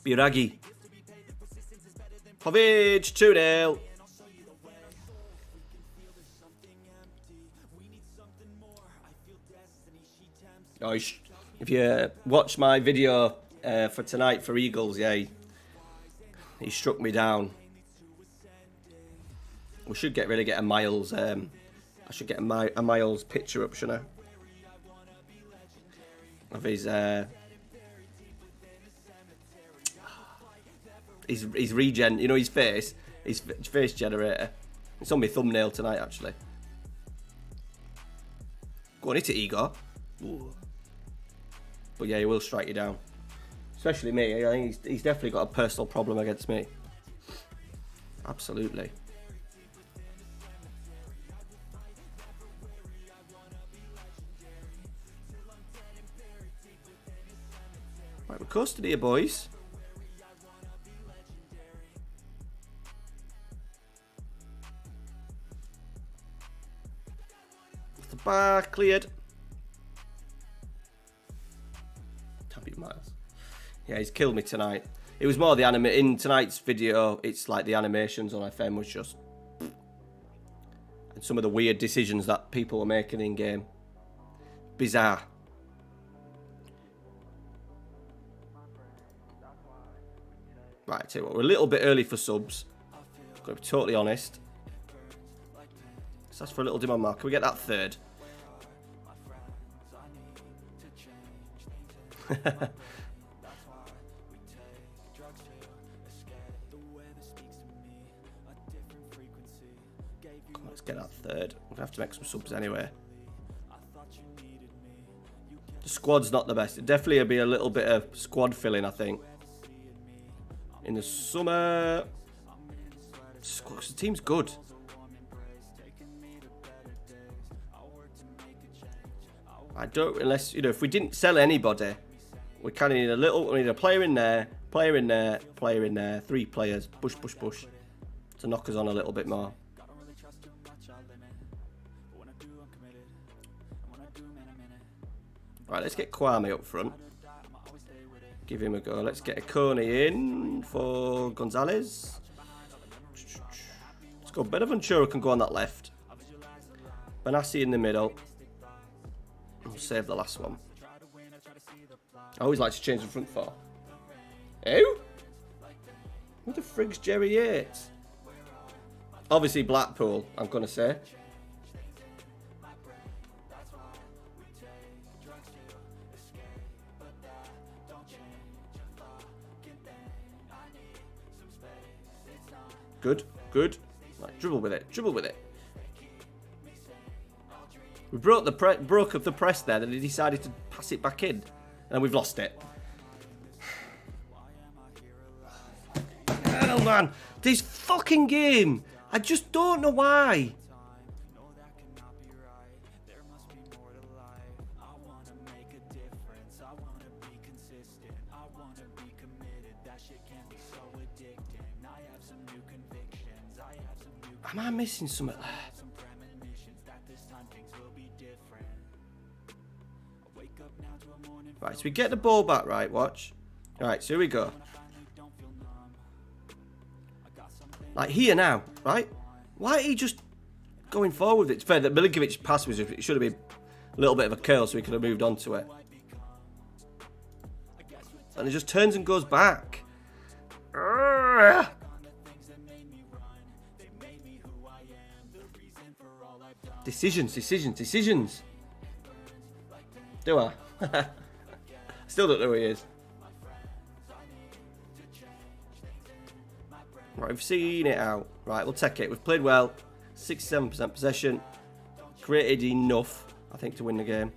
Biragi. Jovic, 2-0. Oh, if you watch my video for tonight for Eagles, yeah, he struck me down. We should really get a Miles. I should get a Miles picture up, shouldn't I? Of his regen, you know, his face generator. It's on my thumbnail tonight, actually. Go on, hit it, Igor. Ooh. But yeah, he will strike you down. Especially me. I think he's definitely got a personal problem against me. Absolutely. Right, we're custody here, boys. Off the bar, cleared. Miles. Yeah, he's killed me tonight. It was more the anime in tonight's video. It's like the animations on FM was just, and some of the weird decisions that people were making in game, bizarre. Right, I tell you what, we're a little bit early for subs. I'm going to be totally honest. Let's ask for a little demand mark. Can we get that third? Let's get that third. We're gonna have to make some subs anyway. The squad's not the best. It definitely will be a little bit of squad filling, I think. In the summer, the team's good. I don't, unless, you know, if we didn't sell anybody, we kind of need a little, we need a player in there, player in there, player in there, 3 players, push, push, push, to knock us on a little bit more. Right, let's get Kwame up front. Give him a go. Let's get a Coney in for Gonzalez. Let's go. Benaventura can go on that left. Benassi in the middle. We'll save the last one. I always like to change the front four. Who? Who the frig's Jerry Yates? Obviously Blackpool, I'm going to say. Good, good. Right, dribble with it, dribble with it. We broke up the press there, and he decided to pass it back in, and we've lost it. Hell, man, this fucking game, I just don't know why. Am I missing something there? Right, so we get the ball back, right, watch. Right, so here we go. Like here now, right? Why are he just going forward with it? It's fair that Milinkovic's pass was, it should have been a little bit of a curl so he could have moved on to it. And it just turns and goes back. Urgh. Decisions. Do I? Still don't know who he is. Right, we've seen it out. Right, we'll take it. We've played well. 67% possession. Created enough, I think, to win the game.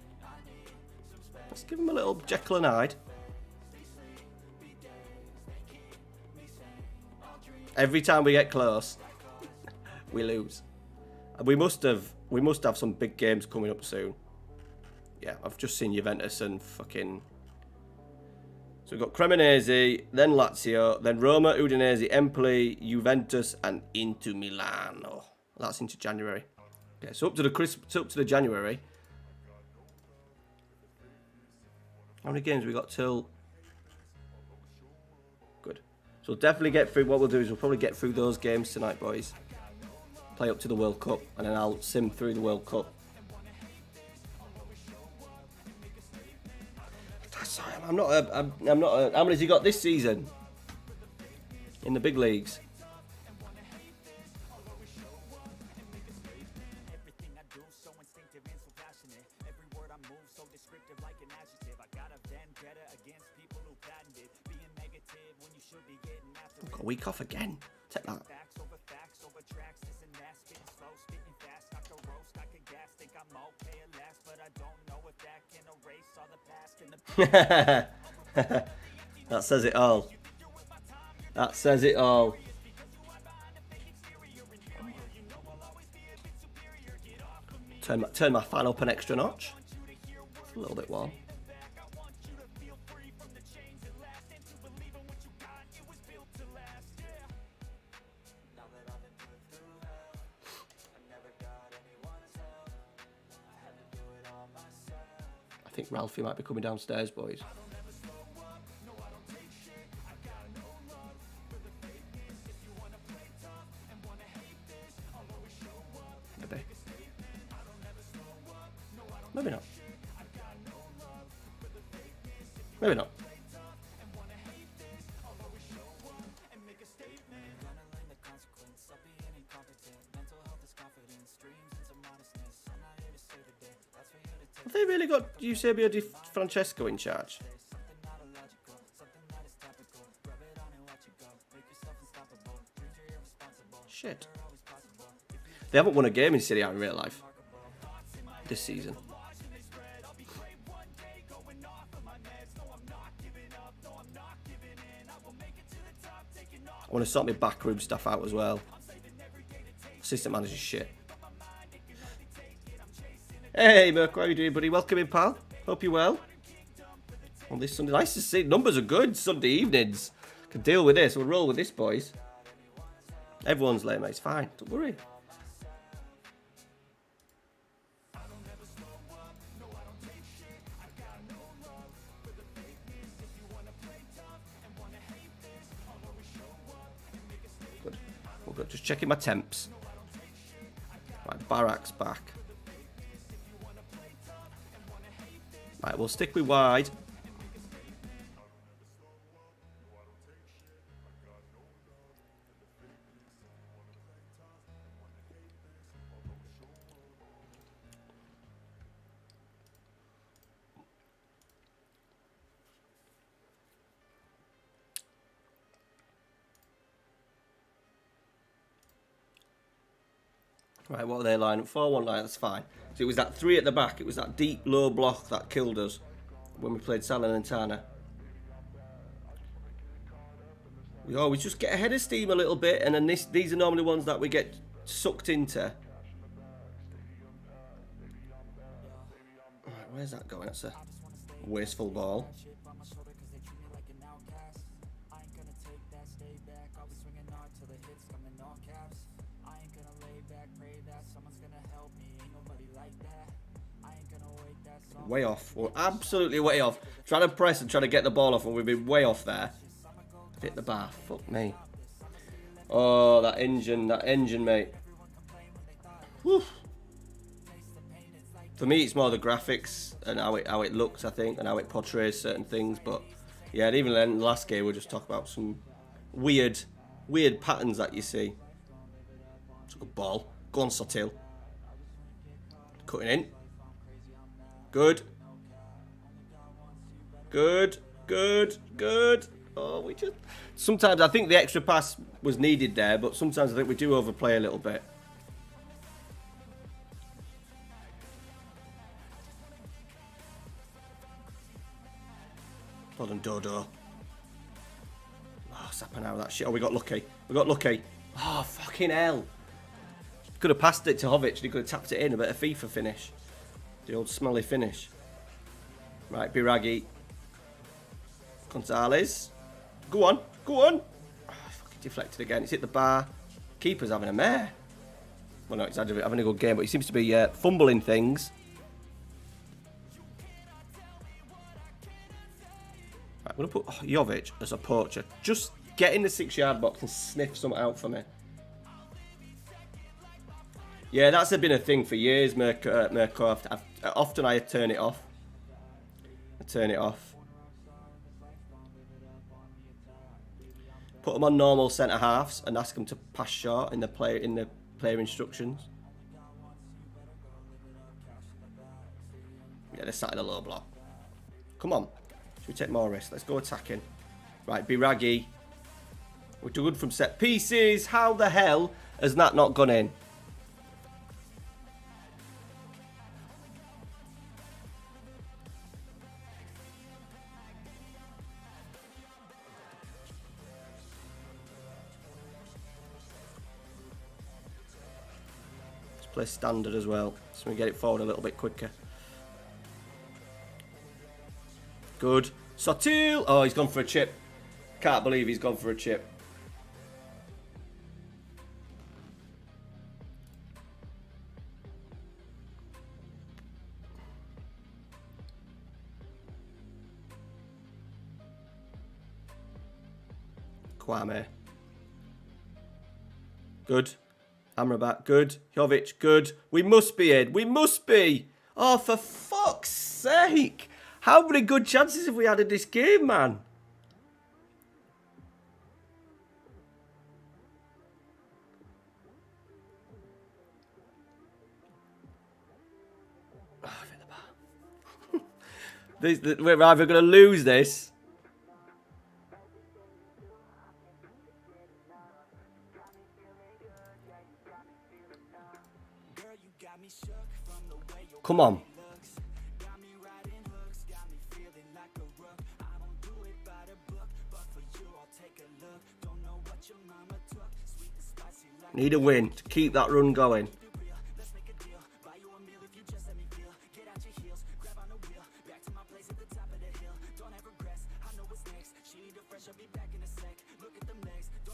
Let's give him a little Jekyll and Hyde. Every time we get close, we lose. And we must have some big games coming up soon. Yeah, I've just seen Juventus and fucking... So we've got Cremonese, then Lazio, then Roma, Udinese, Empoli, Juventus, and Inter Milan. Oh, that's into January. Okay, so up to the January. How many games we got till? Good. So we'll definitely get through. What we'll do is we'll probably get through those games tonight, boys. Play up to the World Cup, and then I'll sim through the World Cup. I'm not a. How many has he got this season? In the big leagues. I've got a week off again. Take that. That says it all. That says it all. Turn my fan up an extra notch. It's a little bit warm. I think Ralphie might be coming downstairs, boys. Maybe. Maybe not. Maybe not. Have they really got Eusebio Di Francesco in charge? Shit. They haven't won a game in Serie A in real life this season. I want to sort my backroom stuff out as well. Assistant manager's shit. Hey, Mirko, how you doing, buddy? Welcome in, pal. Hope you're well. On this Sunday, nice to see. Numbers are good Sunday evenings. Can deal with this. We'll roll with this, boys. Everyone's late, mate. It's fine. Don't worry. Good. We're good. Just checking my temps. Right, Barak's back. Right, we'll stick with wide. Right, what are they lining? 4-1-9, that's fine. So it was that 3 at the back. It was that deep, low block that killed us when we played Salernitana. We always just get ahead of steam a little bit, and then these are normally ones that we get sucked into. Right, where's that going? That's a wasteful ball. Way off. We're absolutely way off. Trying to press and trying to get the ball off, and we've been way off there. Hit the bar. Fuck me. Oh, that engine, mate. Whew. For me, it's more the graphics and how it looks, I think, and how it portrays certain things. But yeah, and even then, the last game, we just talk about some weird patterns that you see. It's a good ball. Go on, Sotil. Cutting in. Good. Good. Oh, we just... Sometimes I think the extra pass was needed there, but sometimes I think we do overplay a little bit. Well done, Dodo. Oh, sapping out of that shit. Oh, we got lucky. Oh, fucking hell. Could have passed it to Jovic and he could have tapped it in. A bit of FIFA finish. The old smelly finish. Right, Biraghi. Gonzalez. Go on. Oh, fucking deflected again. It's hit the bar. Keeper's having a mare. Well, no, he's having a good game, but he seems to be fumbling things. Right, I'm going to put Jovic as a poacher. Just get in the 6-yard box and sniff something out for me. Yeah, that's been a thing for years, Mirko. Often I turn it off. Put them on normal centre halves and ask them to pass short in the player instructions. Yeah, they're sat in a low block. Come on, should we take more risks? Let's go attacking. Right, Biraghi. We're too good from set pieces. How the hell has that not gone in? play standard as well, so we get it forward a little bit quicker. Good. Sotil! Oh, he's gone for a chip. Can't believe he's gone for a chip. Kwame. Good. Amrabat, good. Jovic, good. We must be in. We must be. Oh, for fuck's sake. How many good chances have we had in this game, man? Oh, I've hit the bar. We're either going to lose this. Come on. Need a win to keep that run going.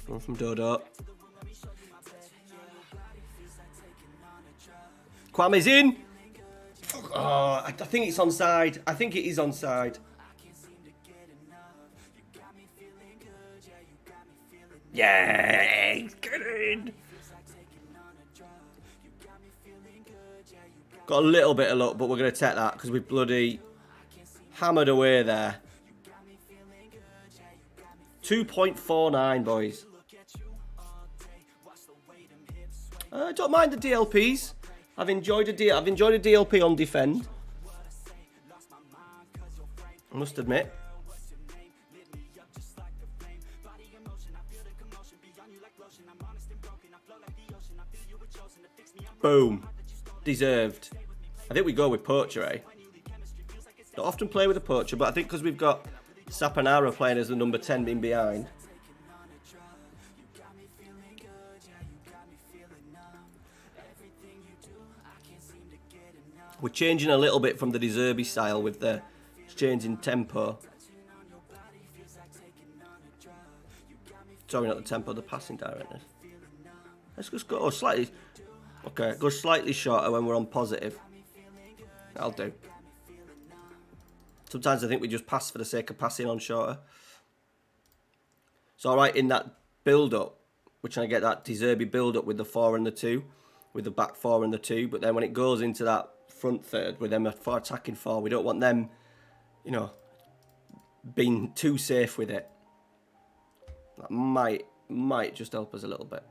One from Dodo. Kwame's in. Oh, I think it's onside. I think it is onside. Yeah, get in. Got a little bit of luck, but we're going to take that because we bloody hammered away there. 2.49, boys. I don't mind the DLPs. I've enjoyed a DLP on defend. I must admit. Boom. Deserved. I think we go with Poacher, eh? Don't often play with a Poacher, but I think because we've got Saponara playing as the number 10 in behind. We're changing a little bit from the De Zerbi style with the changing tempo. Sorry, not the tempo, the passing directness. Let's just go slightly. Okay, go slightly shorter when we're on positive. That'll do. Sometimes I think we just pass for the sake of passing on shorter. It's alright in that build-up. We're trying to get that De Zerbi build-up with the 4 and the 2. With the back 4 and the 2. But then when it goes into that front third with them for attacking 4, we don't want them, you know, being too safe with it. That might just help us a little bit.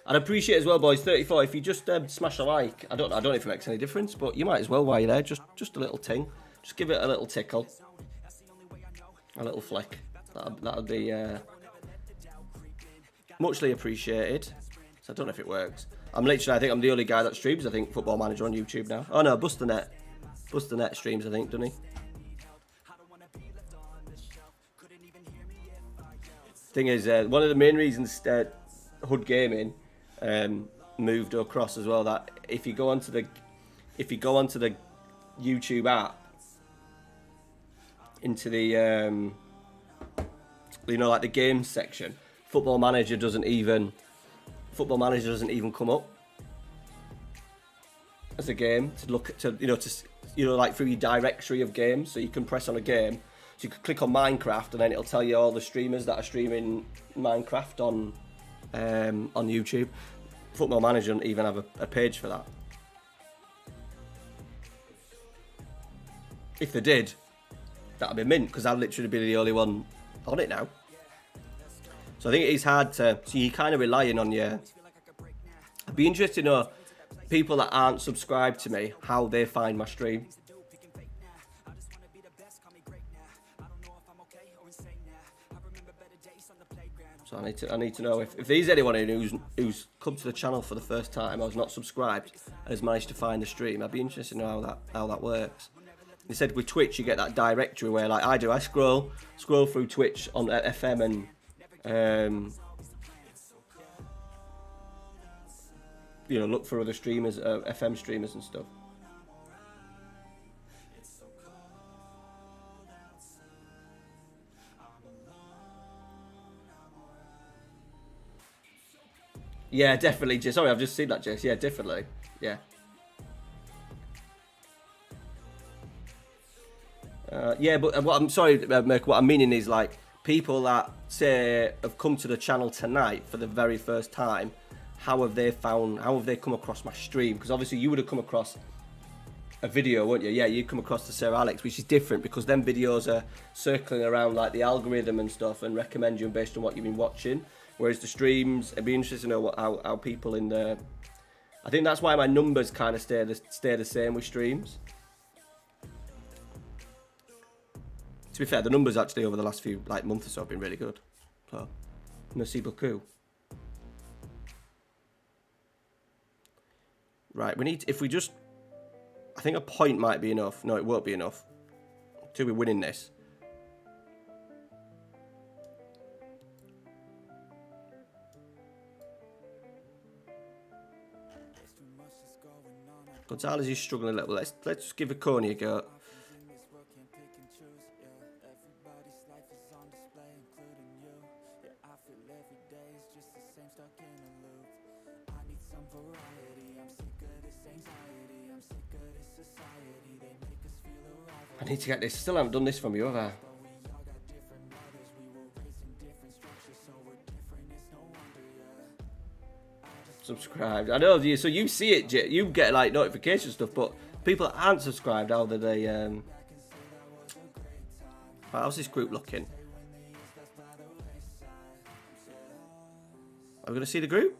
I'd appreciate as well, boys. 34. If you just smash a like, I don't know if it makes any difference, but you might as well while you're there. Just a little ting. Just give it a little tickle, a little flick. That'll be muchly appreciated. So I don't know if it works. I think I'm the only guy that streams. I think Football Manager on YouTube now. Oh no, Busternet streams. I think, doesn't he? Thing is, one of the main reasons Hood Gaming moved across as well, that if you go onto the YouTube app into the like the games section, Football Manager doesn't even come up as a game to look at, like through your directory of games. So you can press on a game, so you could click on Minecraft and then it'll tell you all the streamers that are streaming Minecraft on YouTube. Football Manager doesn't even have a page for that. If they did, that'd be mint, because I'd literally be the only one on it now. So I think it is hard to. So you're kind of relying on your. I'd be interested to know people that aren't subscribed to me, how they find my stream. So I need to know if there's anyone who's come to the channel for the first time or has not subscribed and has managed to find the stream. I'd be interested to know how that works. They said with Twitch you get that directory where, like I do, I scroll through Twitch on FM and you know, look for other streamers, FM streamers and stuff. Yeah, definitely. Sorry, I've just seen that, Jess. Yeah, definitely. Yeah. Yeah, but what I'm sorry, Merc, what I'm meaning is like people that say have come to the channel tonight for the very first time. How have they come across my stream? Because obviously you would have come across a video, wouldn't you? Yeah, you come across the Sir Alex, which is different because them videos are circling around like the algorithm and stuff and recommend you based on what you've been watching. Whereas the streams, it'd be interesting to know how people in the... I think that's why my numbers kind of stay the same with streams. To be fair, the numbers actually over the last few months or so have been really good. So, merci beaucoup. Right, we need... If we just... I think a point might be enough. No, it won't be enough. To be winning this. Gonzalez is struggling a little. Let's give a Coney a go. I need to get this. Still haven't done this from you, have I? Subscribed. I know you. So you see it, you get like notification stuff, but people that aren't subscribed, how do they? How's this group looking? Are we going to see the group?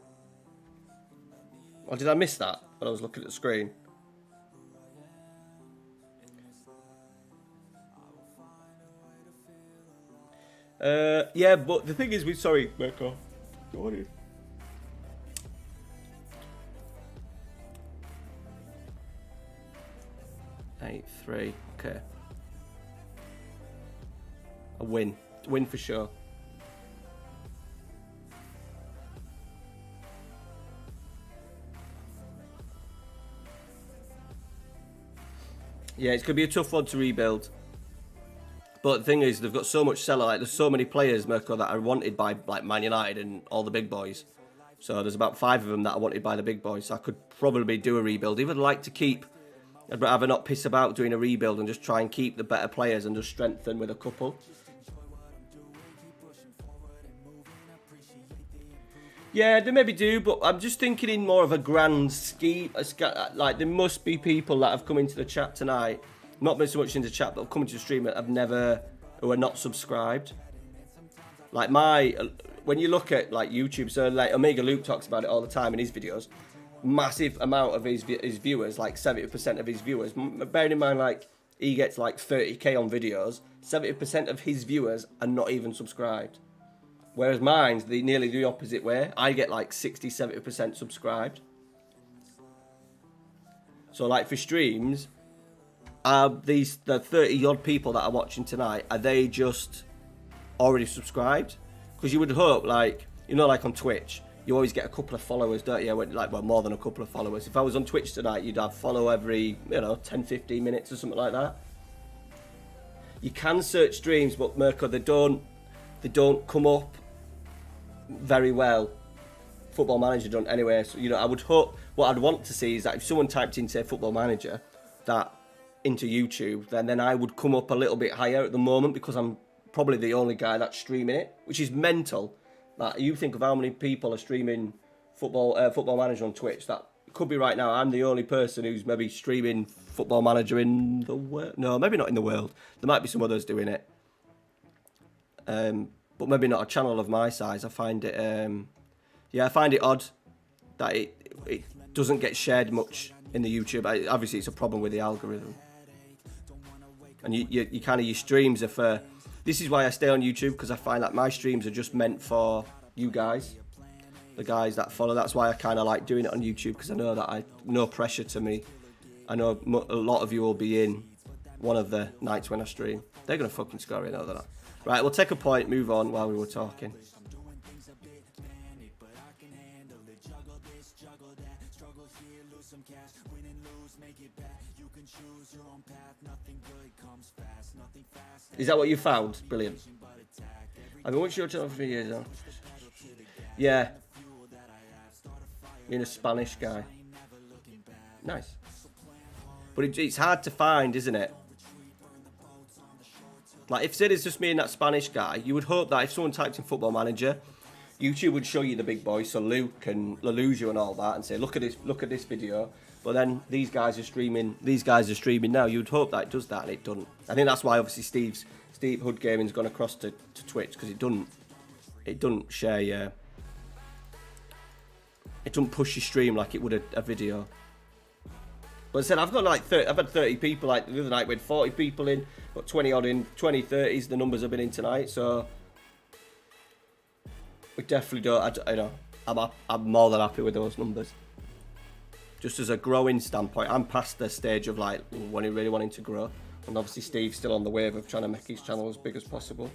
Or did I miss that when I was looking at the screen? Yeah, but the thing is, sorry, Mirko. Go on in. Eight, 3, okay. A win for sure. Yeah, it's gonna be a tough one to rebuild. But the thing is, they've got so much seller. Like, there's so many players, Mirko, that are wanted by like Man United and all the big boys. So there's about 5 of them that are wanted by the big boys. So I could probably do a rebuild. Even like to keep. I'd rather not piss about doing a rebuild and just try and keep the better players and just strengthen with a couple. Yeah, they maybe do, but I'm just thinking in more of a grand scheme. Like, there must be people that have come into the chat tonight, not been so much into chat, but have come into the stream that who are not subscribed. Like when you look at like YouTube, so like Omega Luke talks about it all the time in his videos. Massive amount of his viewers, like 70% of his viewers. Bearing in mind, like he gets like 30k on videos. 70% of his viewers are not even subscribed. Whereas mine's nearly the opposite way. I get like 60-70% subscribed. So like for streams, the 30 odd people that are watching tonight, are they just already subscribed? Because you would hope, like, you know, like on Twitch, you always get a couple of followers, don't you? Like, well, more than a couple of followers. If I was on Twitch tonight, you'd have follow every, 10-15 minutes or something like that. You can search streams, but Mirko, they don't come up very well. Football Manager don't anyway. So, I would hope, what I'd want to see is that if someone typed in, say, Football Manager, that into YouTube, then I would come up a little bit higher at the moment because I'm probably the only guy that's streaming it, which is mental. Like, you think of how many people are streaming Football Manager on Twitch. That could be right now. I'm the only person who's maybe streaming Football Manager in the world. No, maybe not in the world. There might be some others doing it. But maybe not a channel of my size. I find it, I find it odd that it doesn't get shared much in the YouTube. Obviously, it's a problem with the algorithm. And you kind of, your streams are for... This is why I stay on YouTube, because I find that my streams are just meant for you guys, the guys that follow. That's why I kind of like doing it on YouTube, because I know that no pressure to me. I know a lot of you will be in one of the nights when I stream. They're going to fucking score it, I know that. Right, we'll take a point, move on while we were talking. Is that what you found? Brilliant. I've been watching your channel for 3 years now. Yeah. Being a Spanish guy. Nice. But it's hard to find, isn't it? Like, if it's just me and that Spanish guy, you would hope that if someone types in Football Manager, YouTube would show you the big boys, so Luke and Leluja and all that, and say, look at this video. But then these guys are streaming now. You'd hope that it does that, and it doesn't. I think that's why obviously Steve Hood Gaming's gone across to Twitch, because it doesn't share your, it doesn't push your stream like it would a video. But I said I've got like I've had 30 people, like the other night we had 40 people in, got 20 odd in, 20, 30s the numbers have been in tonight, so we definitely don't, I'm more than happy with those numbers. Just as a growing standpoint, I'm past the stage of like really wanting to grow, and obviously Steve's still on the wave of trying to make his channel as big as possible.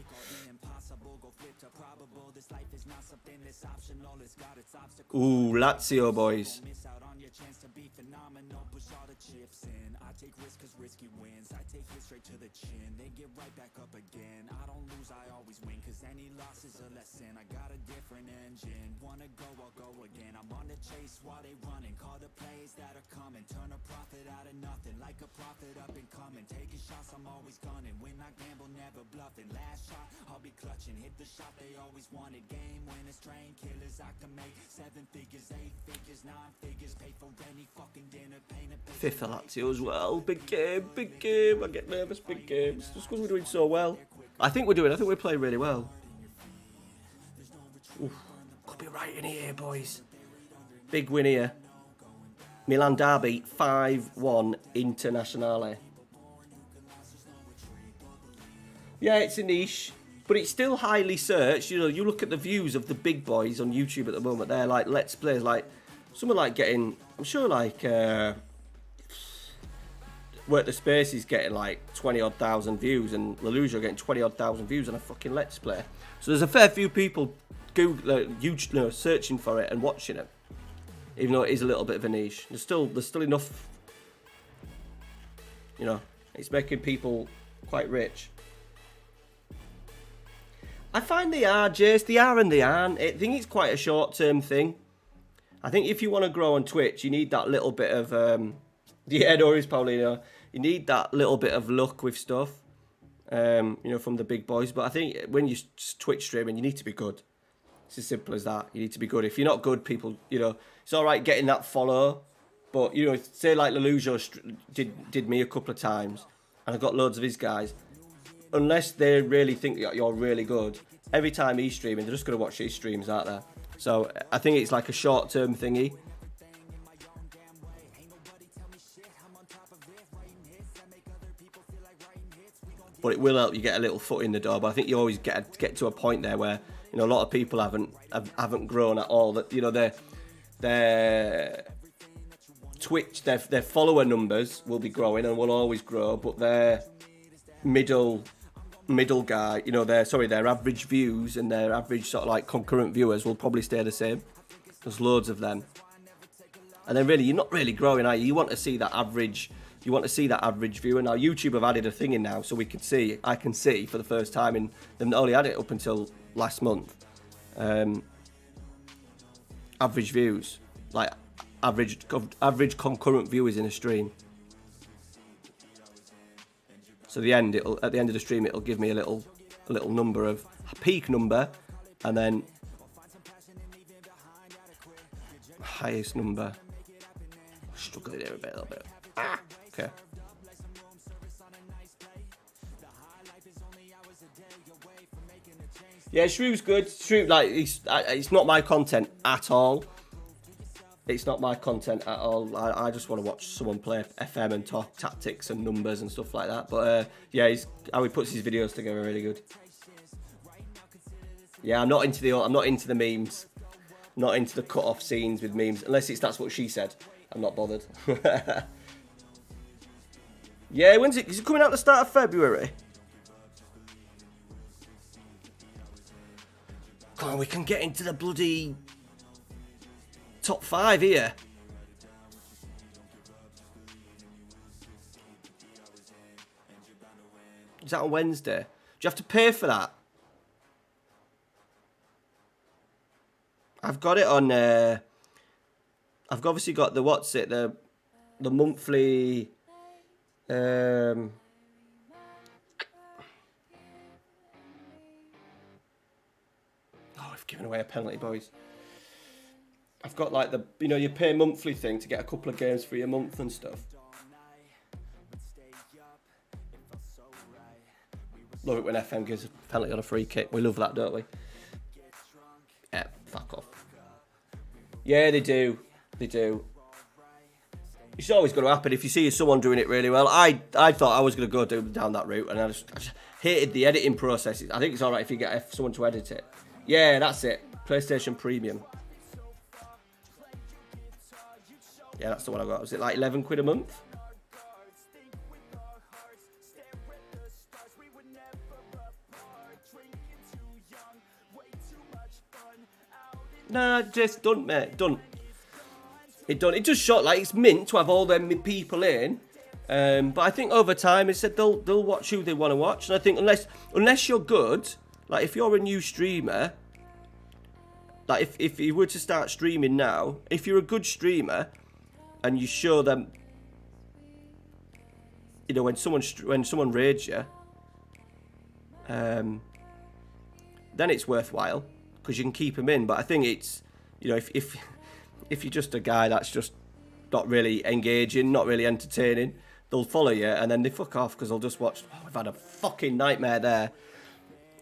Ooh, Lazio boys. Fifth for Lazio as well. Big game. I get nervous, big games. Just because we're doing so well. I think we're playing really well. Oof. Could be right in here, boys. Big win here. Milan derby, 5-1 Internazionale. Yeah, it's a niche, but it's still highly searched. You know, you look at the views of the big boys on YouTube at the moment. They're like Let's Plays, like someone like getting, I'm sure like Work the Space is getting like 20-odd thousand views, and Leluja getting 20-odd thousand views on a fucking Let's Play. So there's a fair few people searching for it and watching it, even though it is a little bit of a niche. There's still enough. You know, it's making people quite rich. I find they are, Jace. They are and they aren't. I think it's quite a short-term thing. I think if you want to grow on Twitch, you need that little bit of yeah, Doris Paulino. You need that little bit of luck with stuff, you know, from the big boys. But I think when you Twitch streaming, you need to be good. It's as simple as that. You need to be good. If you're not good, people, you know, it's all right getting that follow, but you know, say like Leluja did me a couple of times, and I got loads of his guys. Unless they really think that you're really good, every time he's streaming, they're just going to watch his streams, aren't they? So I think it's like a short-term thingy. But it will help you get a little foot in the door. But I think you always get to a point there where, you know, a lot of people haven't grown at all. That, you know, their Twitch, their follower numbers will be growing and will always grow, but their middle guy, you know, their average views and their average sort of like concurrent viewers will probably stay the same. There's loads of them. And then really, you're not really growing, are you? You want to see that average. You want to see that average viewer. Now, YouTube have added a thing in now, so I can see for the first time, and they've only had it up until last month. Average views, like average concurrent viewers in a stream. So at the end of the stream, it'll give me a little number of a peak number, and then highest number. Struggling here a little bit. Okay. Yeah, Shrew's good. Shrew, like, it's not my content at all. It's not my content at all. I just want to watch someone play FM and talk tactics and numbers and stuff like that. But yeah, how he puts his videos together really good. Yeah, I'm not into the memes. I'm not into the cut off scenes with memes, unless that's what she said. I'm not bothered. Yeah, when's it? Is it coming out at the start of February? Come on, we can get into the bloody top 5 here. Is that on Wednesday? Do you have to pay for that? I've got it on. I've obviously got the the monthly. Oh, I've given away a penalty, boys. I've got like the you pay monthly thing to get a couple of games for your month and stuff. Love it when FM gives a penalty on a free kick. We love that, don't we? Yeah, fuck off. Yeah, they do. They do. It's always going to happen if you see someone doing it really well. I thought I was going to go down that route, and I just hated the editing process. I think it's all right if you get someone to edit it. Yeah, that's it. PlayStation Premium. Yeah, that's the one I got. Was it like 11 quid a month? Nah, just done, mate. Done. It done. It just shot like it's mint to have all them people in. But I think over time, it said they'll watch who they want to watch. And I think unless you're good, like if you're a new streamer, like if you were to start streaming now, if you're a good streamer and you show them, when someone raids you, then it's worthwhile because you can keep them in. But I think it's, if you're just a guy that's just not really engaging, not really entertaining, they'll follow you and then they fuck off because they'll just watch. Oh, we've had a fucking nightmare there.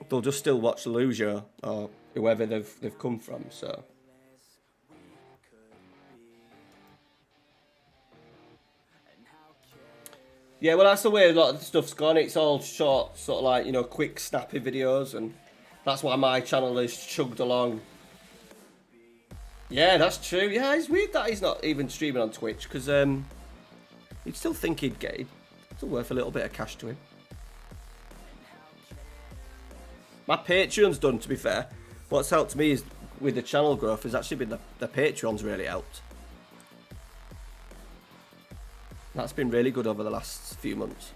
They'll just still watch the loser or whoever they've come from. So yeah, well that's the way a lot of the stuff's gone. It's all short, sort of like quick, snappy videos, and that's why my channel has chugged along. Yeah, that's true. Yeah, it's weird that he's not even streaming on Twitch because you'd still think he'd get it. Still worth a little bit of cash to him. My Patreon's done, to be fair. What's helped me is with the channel growth has actually been the Patreon's really helped. That's been really good over the last few months.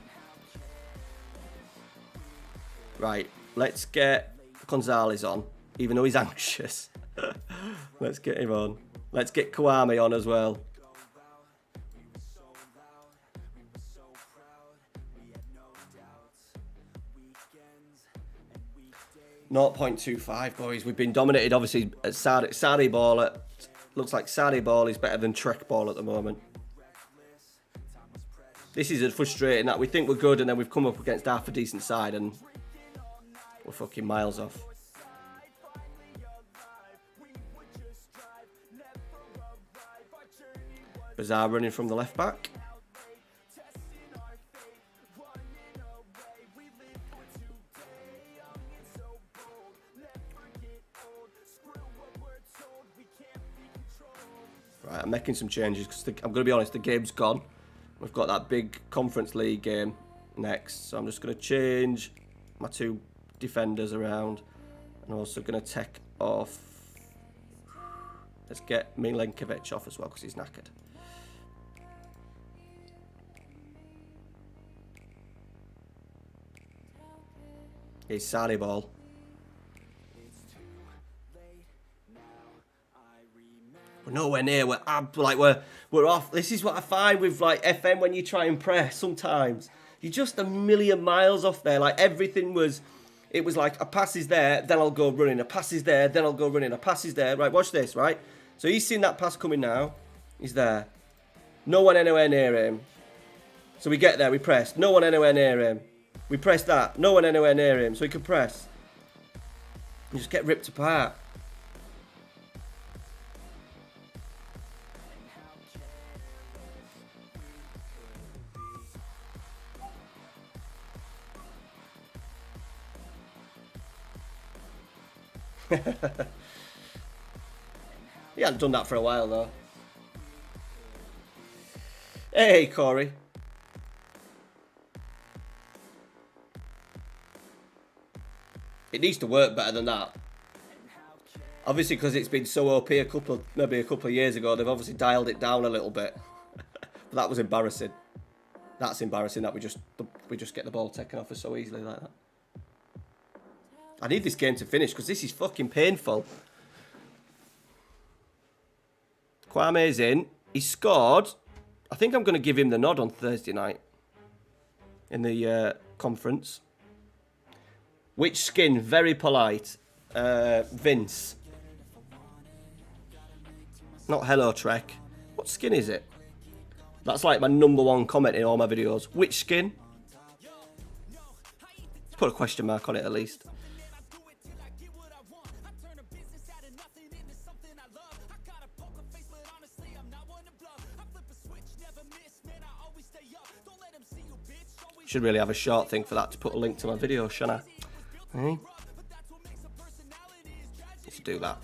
Right, let's get Gonzalez on, even though he's anxious. Let's get him on. Let's get Kwame on as well. .25, boys. We've been dominated, obviously, at Sarri ball. Looks like Sarri ball is better than Trek ball at the moment. This is frustrating that we think we're good and then we've come up against half a decent side and we're fucking miles off. Bizarre running from the left back. Right, I'm making some changes because I'm going to be honest, the game's gone. We've got that big Conference League game next, so I'm just going to change my two defenders around. And also going to take off. Let's get Milenkovic off as well because he's knackered. He's Sarri ball. We're nowhere near. We're off. This is what I find with like FM when you try and press. Sometimes you're just a million miles off there. Like everything was. It was like a pass is there, then I'll go running. A pass is there, then I'll go running. A pass is there. Right, watch this. Right. So he's seen that pass coming now. He's there. No one anywhere near him. So we get there. We press. No one anywhere near him. We press that. No one anywhere near him. So he can press. And just get ripped apart. He hadn't done that for a while though. Hey, Corey. It needs to work better than that. Obviously, because it's been so OP maybe a couple of years ago, they've obviously dialed it down a little bit. But that was embarrassing. That's embarrassing that we just get the ball taken off us so easily like that. I need this game to finish because this is fucking painful. Kwame's in. He scored. I think I'm going to give him the nod on Thursday night in the conference. Which skin? Very polite. Vince. Not hello, Trek. What skin is it? That's like my #1 comment in all my videos. Which skin? Let's put a question mark on it at least. Should really have a short thing for that to put a link to my video, shouldn't I? Need to do that.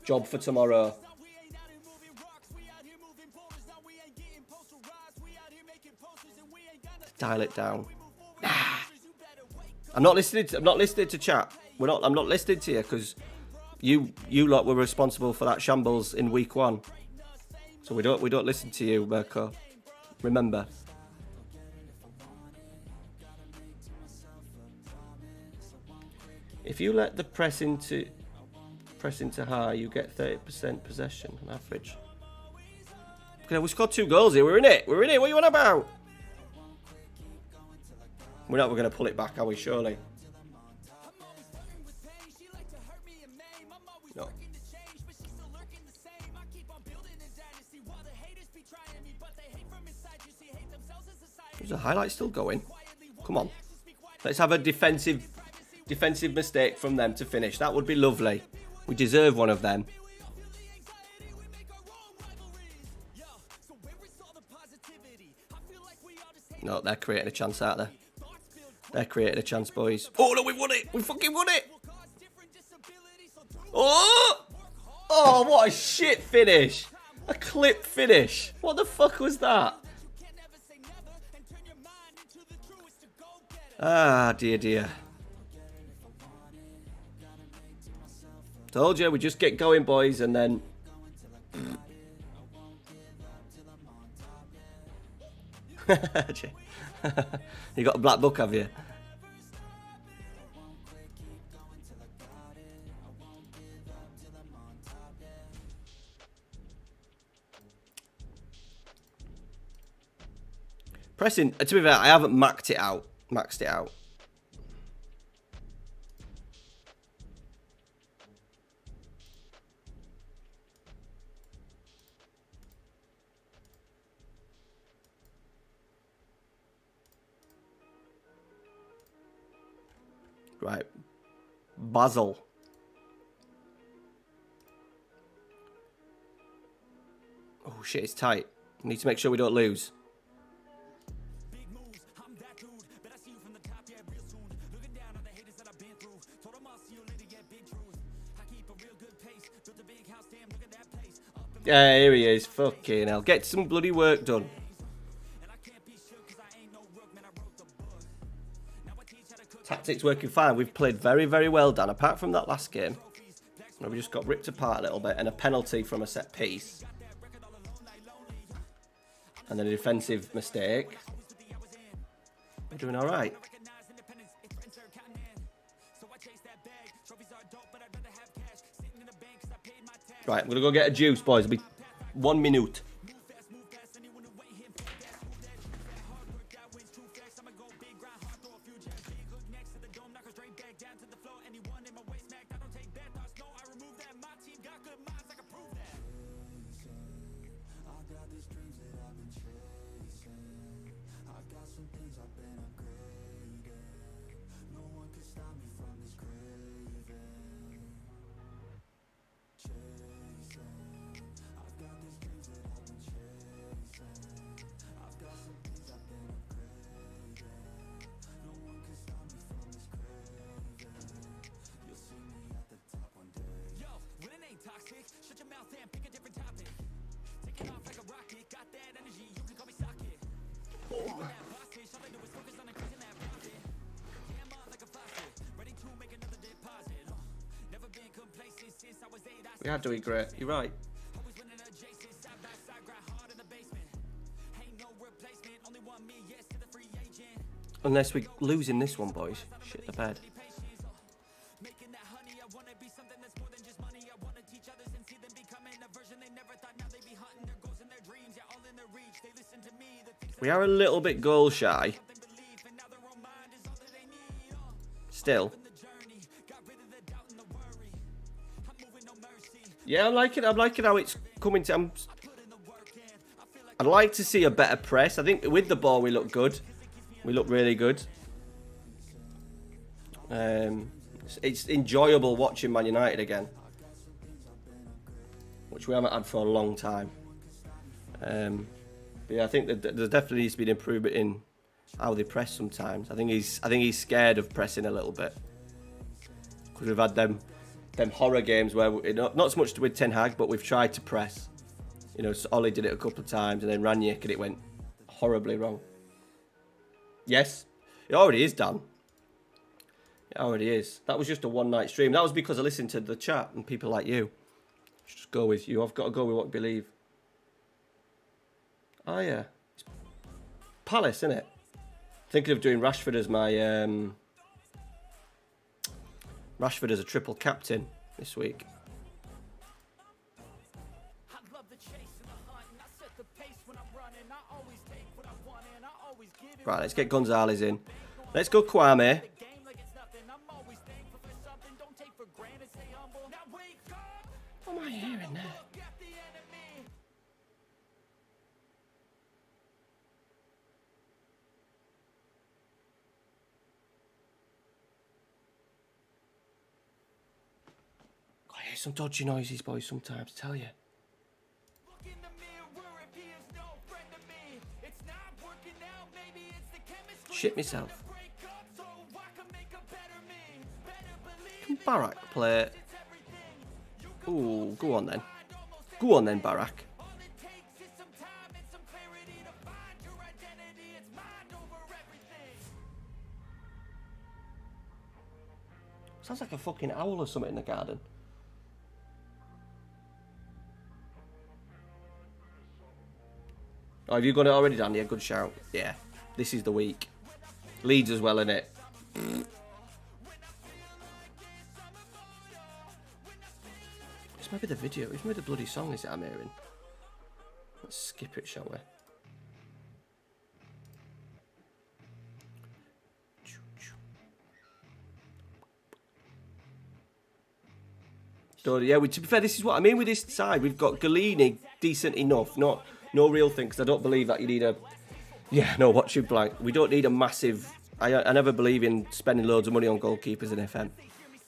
Job for tomorrow. Dial it down. I'm not listening to chat. I'm not listening to you because you lot were responsible for that shambles in week 1. So we don't listen to you, Mirko. Remember. If you let the press into high, you get 30% possession on average. Okay, we scored 2 goals here. We're in it. What are you on about? We're going to pull it back, are we? Surely. No. Is the highlight still going? Come on. Let's have a defensive mistake from them to finish. That would be lovely. We deserve one of them. No, they're creating a chance out there. They're creating a chance, boys. Oh, no, we won it. We fucking won it. Oh! Oh, what a shit finish. A clip finish. What the fuck was that? Ah, dear. Told you, we just get going, boys, and then... You got a black book, have you? Pressing, to be fair, I haven't maxed it out. Right. Basel. Oh shit, it's tight. We need to make sure we don't lose. Yeah, here he is. Fucking hell. Get some bloody work done. Tactics working fine. We've played very, very well, Dan. Apart from that last game, where we just got ripped apart a little bit and a penalty from a set piece. And then a defensive mistake. We're doing all right. Right, I'm going to go get a juice, boys. It'll be 1 minute. We are doing great. You're right. Unless we're losing this one, boys. Shit the bed. We are a little bit goal shy. Still. Yeah, I'm liking how it's coming to... I'd like to see a better press. I think with the ball we look good. We look really good. It's enjoyable watching Man United again. Which we haven't had for a long time. But yeah, I think that there definitely needs to be an improvement in how they press sometimes. I think he's scared of pressing a little bit. Because we've had them horror games where, not so much with Ten Hag, but we've tried to press. You know, Ollie did it a couple of times and then Ranić and it went horribly wrong. Yes, it already is done. It already is. That was just a one-night stream. That was because I listened to the chat and people like you. Just go with you. I've got to go with what I believe. Oh, yeah. It's Palace, isn't it? Thinking of doing Rashford as my... Rashford as a triple captain this week. Right, let's get Gonzalez in. Let's go Kwame. What am I hearing there? I hear some dodgy noises, boys, sometimes, tell you. Shit myself. Can Barak play? Ooh, go on then. Go on then, Barak. Sounds like a fucking owl or something in the garden. Oh, have you got it already, Dan? Yeah, good shout. Yeah, this is the week. Leeds as well, innit? It's maybe the video. It's maybe the bloody song is it I'm hearing. Let's skip it, shall we? So, yeah, to be fair, this is what I mean with this side. We've got Galini, decent enough. No real thing, because I don't believe that you need a... Yeah, no, watch you blank. We don't need a massive... I never believe in spending loads of money on goalkeepers in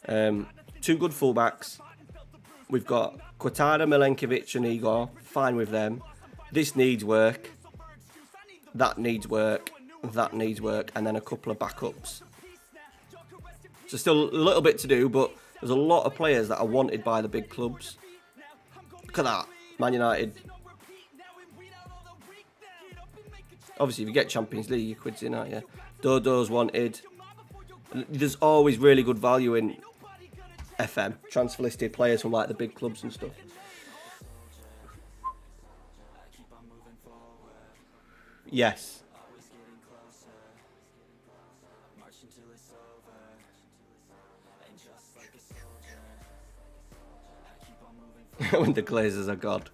FM. Two good fullbacks. We've got Quintana, Milenkovic and Igor. Fine with them. This needs work. That needs work. That needs work. And then a couple of backups. So still a little bit to do, but there's a lot of players that are wanted by the big clubs. Look at that. Man United. Obviously, if you get Champions League, you're quids in, aren't you? Dodo's wanted. There's always really good value in FM. Transfer listed players from like the big clubs and stuff. Yes. When the Glazers are God.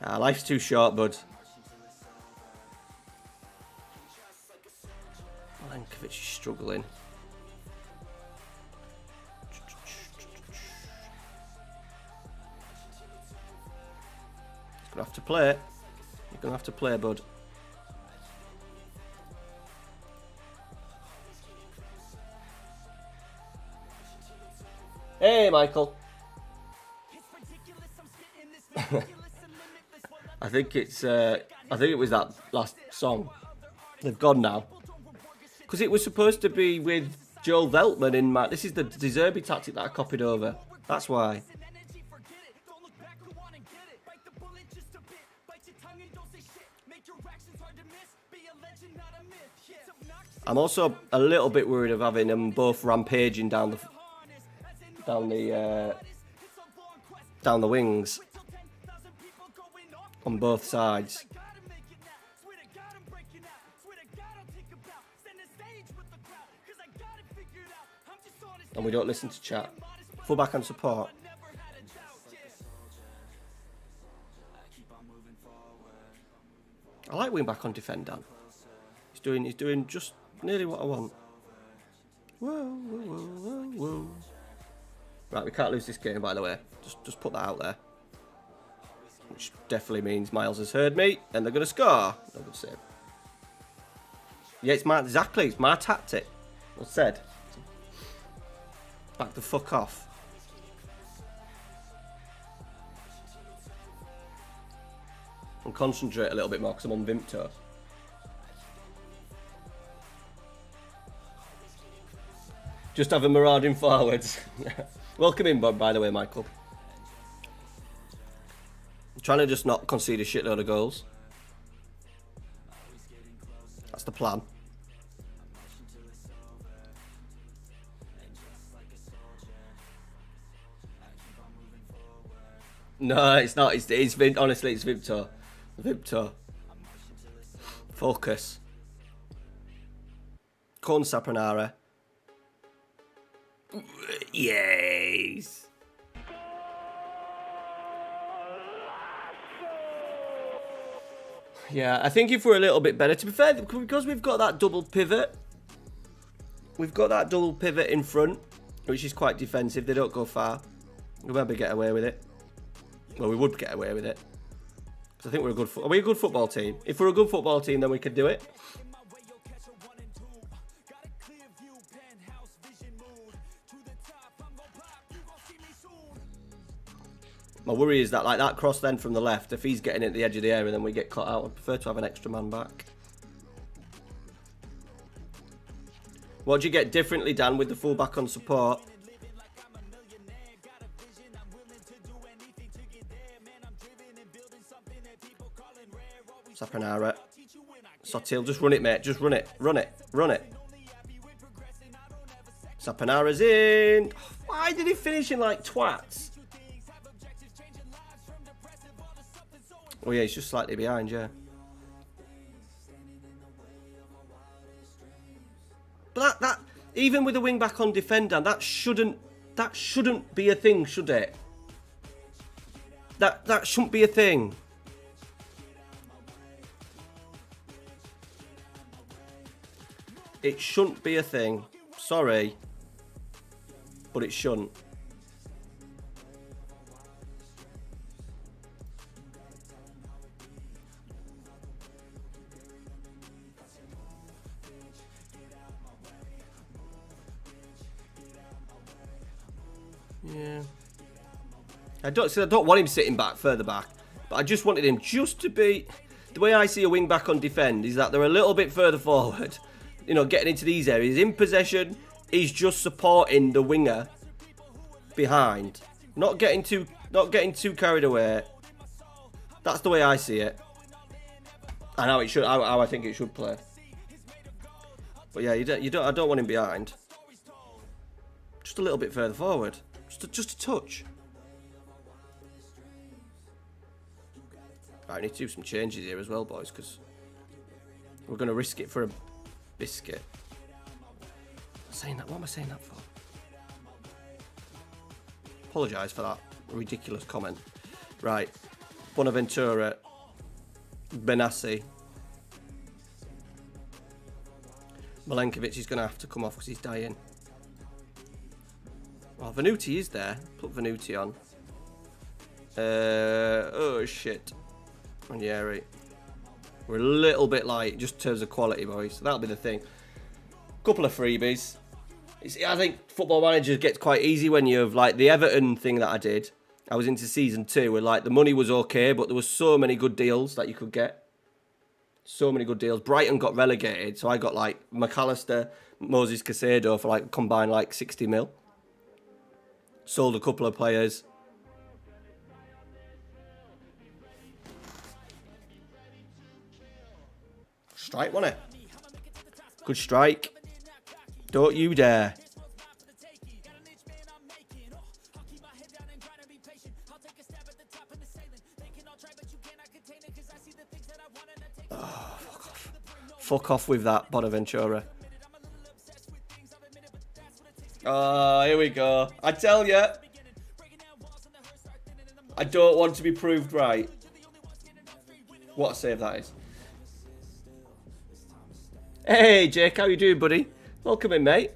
Life's too short, bud. Milenkovic is struggling. He's going to have to play it. You're going to have to play, bud. Hey, Michael. I think it's. I think it was that last song. They've gone now because it was supposed to be with Joel Veltman in. This is the De Zerbi tactic that I copied over. That's why. I'm also a little bit worried of having them both rampaging down down the wings on both sides. And we don't listen to chat. Fullback and support. I like wing back on defend, Dan. He's doing just nearly what I want. Whoa, whoa, whoa, whoa, whoa. Right, we can't lose this game, by the way. Just put that out there. Which definitely means Miles has heard me, and they're going to score. No good save. Yeah, it's my tactic. I said. Back the fuck off. And concentrate a little bit more because I'm on Vimto. Just have a marauding forwards. Welcome in, by the way, Michael. I'm trying to just not concede a shitload of goals. That's the plan. No, it's not. Honestly, it's Vimto. Vimto. Focus. Corn Sapranara. Yes. Yeah, I think if we're a little bit better, to be fair, because we've got that double pivot, in front, which is quite defensive. They don't go far. We'll maybe get away with it. Well, we would get away with it. Because I think we're a good. Are we a good football team? If we're a good football team, then we could do it. My worry is that like that cross then from the left, if he's getting it at the edge of the area, then we get cut out. I'd prefer to have an extra man back. What do you get differently, Dan, with the fullback on support? Sapranara. Sotil, just run it, mate. Just run it. Run it. Run it. Sapranara's in. Why did he finish in like twats? Oh yeah, he's just slightly behind, yeah. But that even with a wing back on defender, that shouldn't be a thing, should it? That shouldn't be a thing. It shouldn't be a thing. Sorry. But it shouldn't. Yeah. I don't want him sitting back, further back. But I just wanted him just to be... The way I see a wing back on defend is that they're a little bit further forward. You know, getting into these areas. In possession, he's just supporting the winger behind. Not getting too carried away. That's the way I see it. And how it should, how I think it should play. But yeah, I don't want him behind. Just a little bit further forward. Just a touch. Right, I need to do some changes here as well, boys, because we're going to risk it for a biscuit. What am I saying that for? Apologise for that ridiculous comment. Right, Bonaventura, Benassi. Milenkovic is going to have to come off because he's dying. Well, Venuti is there. Put Venuti on. Oh, shit. And yeah, right. We're a little bit light, just in terms of quality, boys. So that'll be the thing. Couple of freebies. I think Football Manager gets quite easy when you have, like, the Everton thing that I did. I was into season 2, where, like, the money was okay, but there was so many good deals that you could get. So many good deals. Brighton got relegated, so I got, like, McAllister, Moses Caicedo for, like, combined, like, 60 mil. Sold a couple of players. Strike, wasn't it? Good strike. Don't you dare. Fuck off with that, Bonaventura. Oh, here we go. I tell you, I don't want to be proved right. What a save that is. Hey, Jake, how you doing, buddy? Welcome in, mate.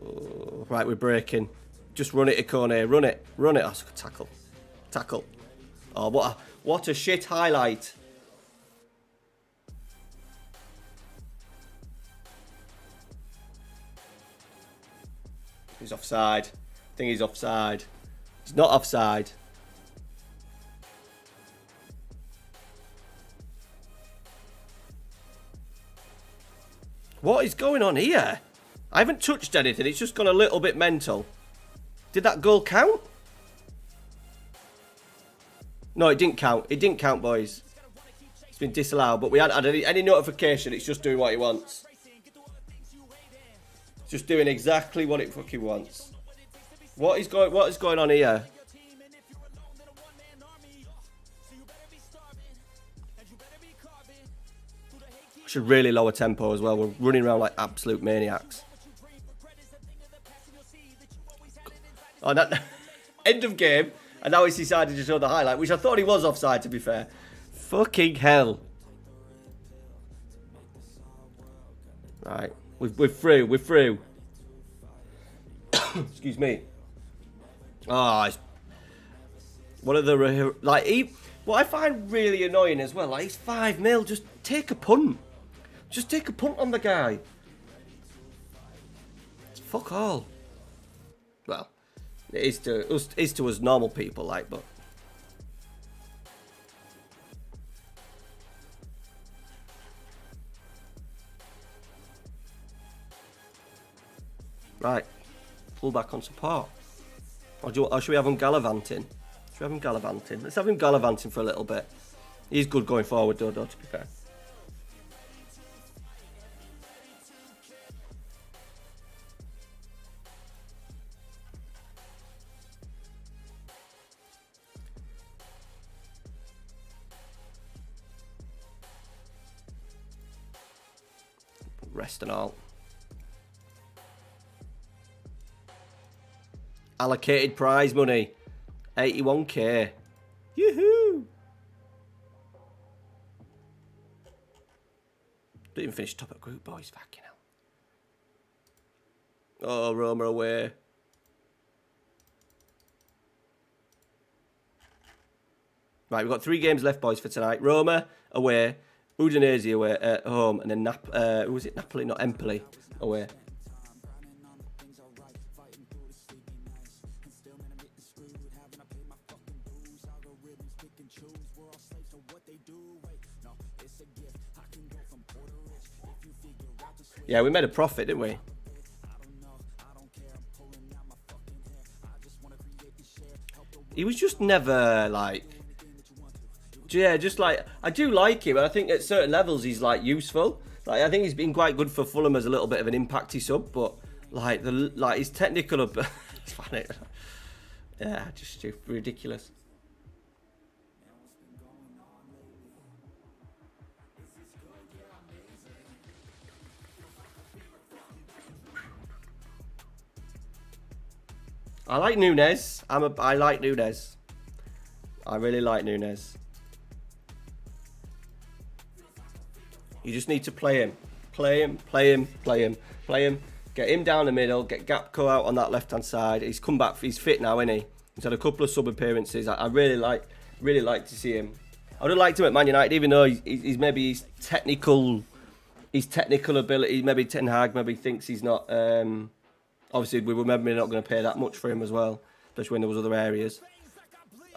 Oh, right, we're breaking. Just run it, Ikone. Run it. Run it. Oh, tackle. Tackle. Oh, what a shit highlight. He's offside. I think he's offside. He's not offside. What is going on here? I haven't touched anything. It's just gone a little bit mental. Did that goal count? No, it didn't count. It didn't count, boys. It's been disallowed, but we hadn't had any notification. It's just doing what it wants. It's just doing exactly what it fucking wants. What is going on here? Should really lower tempo as well. We're running around like absolute maniacs. Oh, that end of game, and now he's decided to show the highlight, which I thought he was offside, to be fair. Fucking hell. Right, we're through. We're through. Excuse me. Oh, it's one of the what I find really annoying as well. Like, he's 5-0. Just take a punt. Just take a punt on the guy. It's fuck all. Well, it is to us normal people, like, but. Right. Pull back on support. Or should we have him gallivanting? Should we have him gallivanting? Let's have him gallivanting for a little bit. He's good going forward, though, to be fair. Rest and all. Allocated prize money. 81k. Yoo-hoo! Didn't even finish top of group, boys. Fucking hell. Oh, Roma away. Right, we've got 3 games left, boys, for tonight. Roma away. Udinese away at home, and then who was it? Napoli, not Empoli, away. Yeah, we made a profit, didn't we? He was just never like. Yeah, just like, I do like him, and I think at certain levels he's like useful. Like, I think he's been quite good for Fulham as a little bit of an impacty sub, but like his technical, it's funny. Yeah, just ridiculous. I like Nunes. I like Nunes. I really like Nunes. You just need to play him. Play him. Get him down the middle. Get Gapco out on that left-hand side. He's come back. He's fit now, isn't he? He's had a couple of sub-appearances. I really like to see him. I would have liked him at Man United, even though he's maybe his technical ability, maybe Ten Hag maybe thinks he's not. Obviously, we were maybe not going to pay that much for him as well, especially when there was other areas.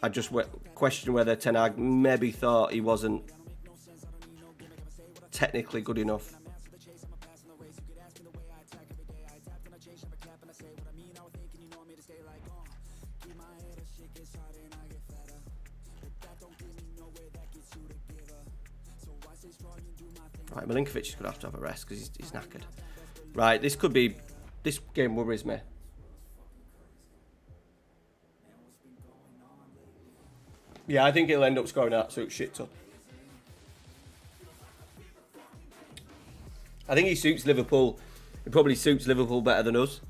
I just question whether Ten Hag maybe thought he wasn't technically good enough. Right, Milinkovic is going to have a rest because he's knackered. Right, this could be This game worries me. Yeah, I think he'll end up scoring an absolute shit ton. I think he suits Liverpool. He probably suits Liverpool better than us.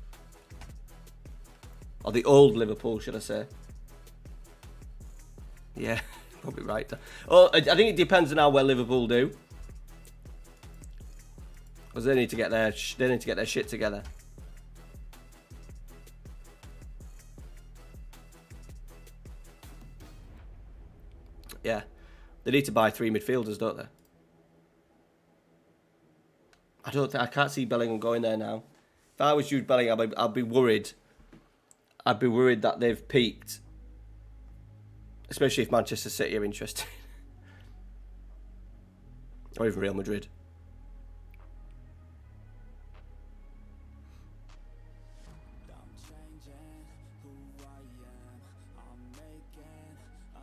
Or the old Liverpool, should I say. Yeah, probably right. Oh, I think it depends on how well Liverpool do. Because they need to get their shit together. Yeah. They need to buy 3 midfielders, don't they? I can't see Bellingham going there now. If I was Jude Bellingham, I'd be worried. I'd be worried that they've peaked. Especially if Manchester City are interested. Or even Real Madrid.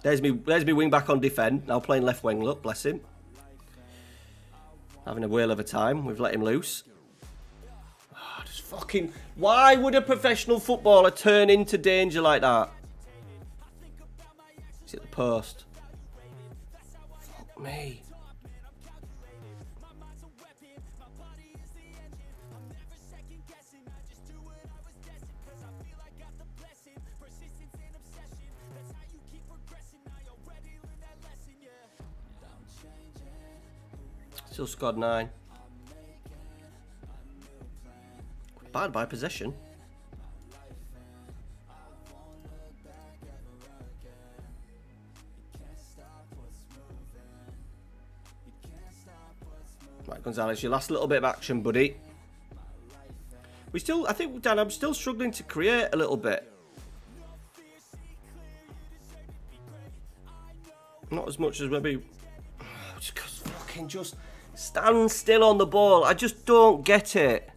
There's me wing back on defend. Now playing left wing. Look, bless him. Having a whale of a time. We've let him loose. Oh, just fucking... Why would a professional footballer turn into danger like that? He's at the post. Fuck me. Still scored 9. Bad by possession. Right, Gonzalez, your last little bit of action, buddy. I think, Dan, I'm still struggling to create a little bit. Not as much as maybe... Just stand still on the ball. I just don't get it.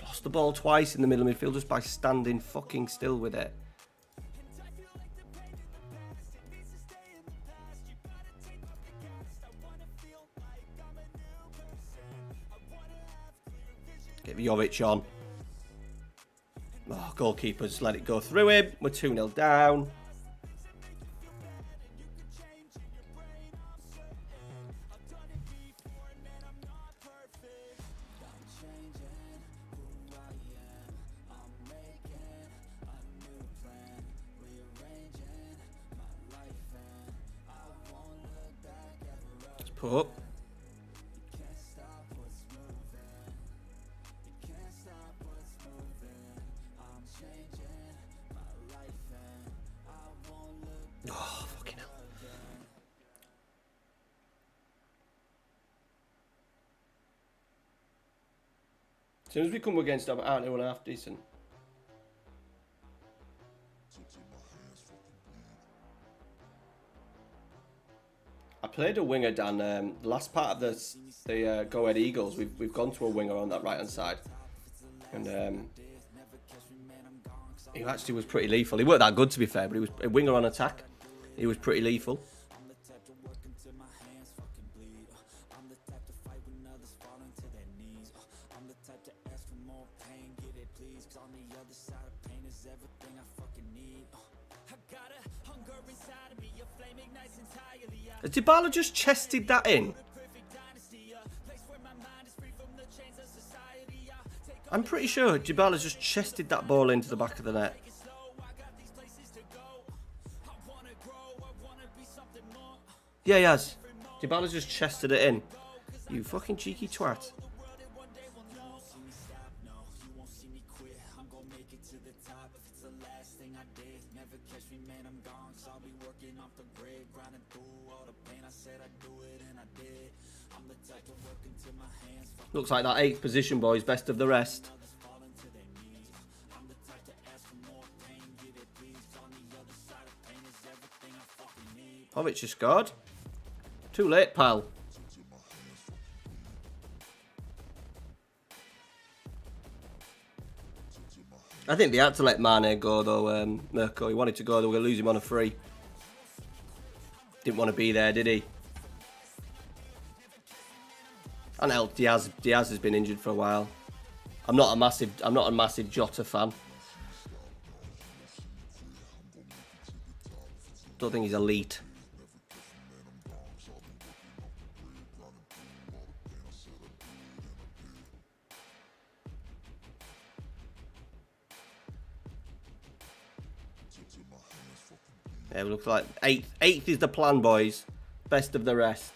Lost the ball twice in the middle midfield just by standing fucking still with it. Get Jovic on. Oh, goalkeepers let it go through him. We're 2-0 down. Let's put up. Oh, fucking hell. As soon as we come against them, aren't anyone half decent? I played a winger, Dan. The last part of the Go Ahead Eagles, we've gone to a winger on that right hand side. And he actually was pretty lethal. He weren't that good, to be fair, but he was a winger on attack. He was pretty lethal. Has Dybala just chested that in? I'm pretty sure Dybala's just chested that ball into the back of the net. Yeah, he has. Dybala's just chested it in. You fucking cheeky twat. Looks like that 8th position, boys. Best of the rest. Jovic has scored. Too late, pal. I think they had to let Mane go though, Mirko. He wanted to go, they were going to lose him on a free. Didn't want to be there, did he? And hell, Diaz has been injured for a while. I'm not a massive Jota fan. Don't think he's elite. Yeah, it looks like eighth is the plan, boys. Best of the rest.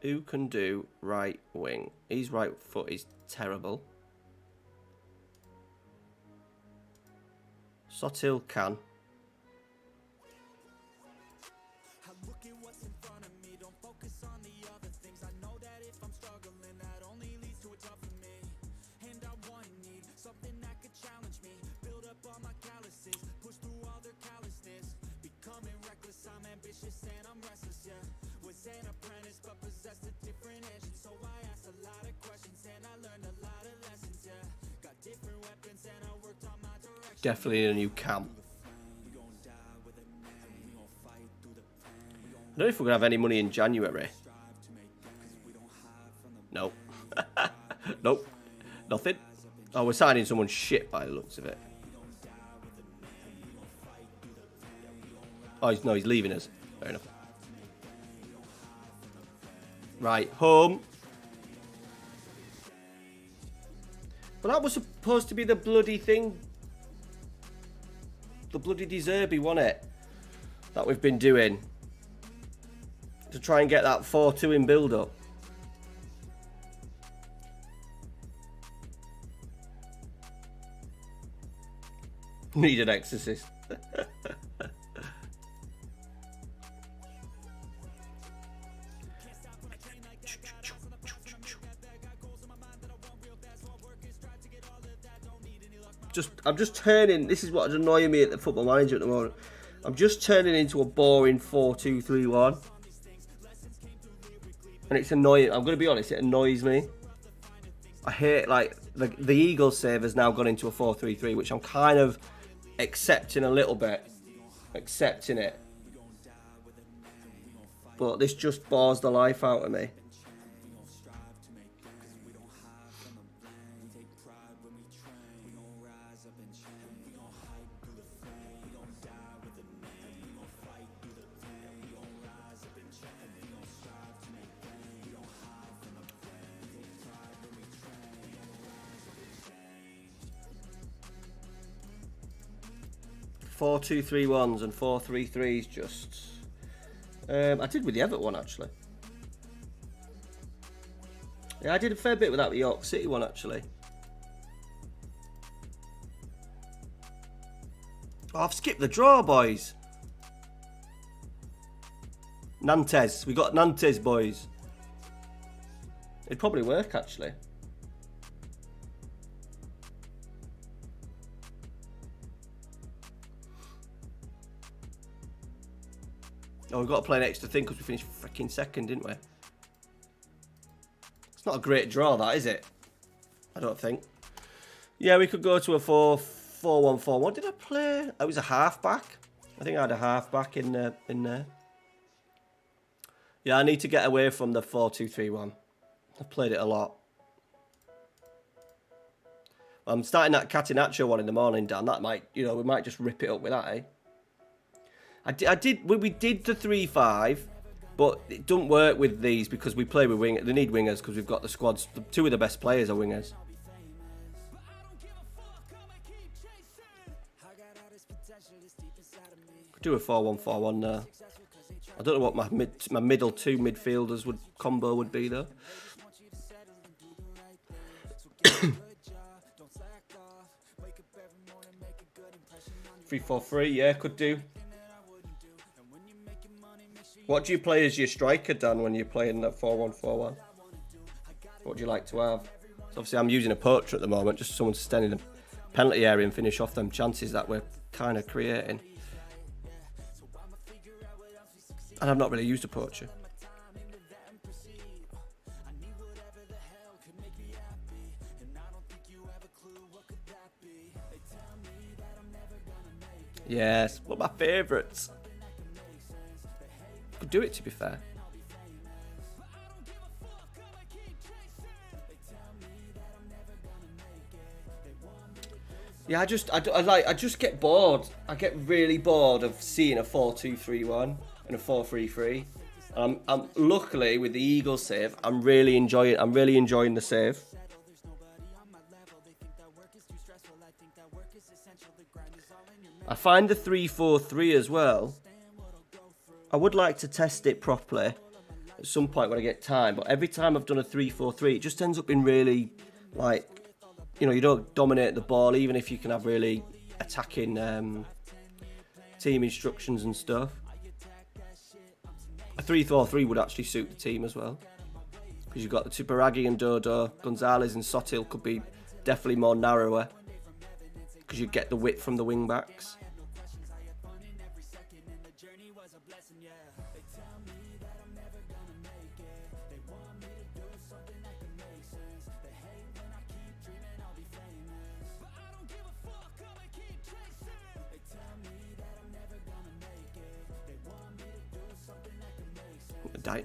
Who can do right wing? His right foot is terrible. Sotil can. Definitely a new cam. I don't know if we're going to have any money in January. No. Nope. Nothing. Oh, we're signing someone shit by the looks of it. Oh, he's leaving us. Fair enough. Right, home. But that was supposed to be the bloody thing. The bloody Deserby, wasn't it? That we've been doing. To try and get that 4-2 in build-up. Need an exorcist. I'm just turning. This is what's annoying me at the Football Manager at the moment. I'm just turning into a boring 4-2-3-1, and it's annoying. I'm going to be honest. It annoys me. I hate like the Eagles save has now gone into a 4-3-3, which I'm kind of accepting a little bit, accepting it. But this just bores the life out of me. Four 2-3-1s and 4-3-3s just. I did with the Everton one actually. Yeah, I did a fair bit with that York City one actually. Oh, I've skipped the draw, boys. Nantes. We got Nantes, boys. It'd probably work actually. Oh, we've got to play an extra thing because we finished freaking second, didn't we? It's not a great draw, that, is it? I don't think. Yeah, we could go to a 4-1-4. What did I play? It was a half-back. I think I had a half-back in there. Yeah, I need to get away from the 4-2-3-1. I've played it a lot. I'm starting that Catenaccio one in the morning, Dan. That might, we might just rip it up with that, eh? We did the 3-5, but it doesn't work with these because we play with wingers. They need wingers because we've got the squads. Two of the best players are wingers. Could do a 4-1-4-1 now. I don't know what my middle two midfielders combo would be though. 3-4-3, yeah, could do. What do you play as your striker, Dan, when you're playing that 4-1-4-1? What do you like to have? So obviously, I'm using a poacher at the moment, just someone to stand in the penalty area and finish off them chances that we're kind of creating. And I've not really used a poacher. Yes, one of my favourites. Could do it, to be fair. Yeah, I just get bored. I get really bored of seeing a 4-2-3-1 and a 4-3-3. I'm luckily with the Eagles save. I'm really enjoying the save. I find the 3-4-3 as well. I would like to test it properly at some point when I get time, but every time I've done a 3-4-3, it just ends up being really, like, you know, you don't dominate the ball, even if you can have really attacking team instructions and stuff. A 3-4-3 would actually suit the team as well, because you've got the Tuparagi and Dodo, Gonzalez and Sotil could be definitely more narrower, because you get the width from the wing backs.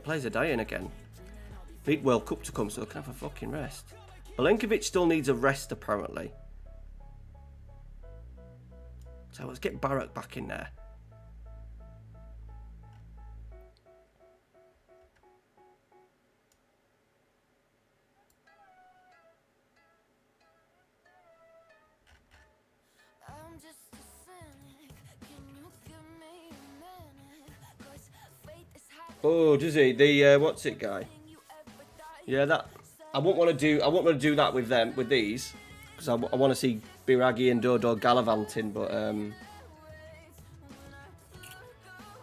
Players are dying again. Need World Cup to come so I can have a fucking rest. Milenkovic still needs a rest apparently. So let's get Barak back in there. Oh, does he? The what's it guy? Yeah, that I won't want to do that with them, with these, because I want to see Biragi and Dodo gallivanting. But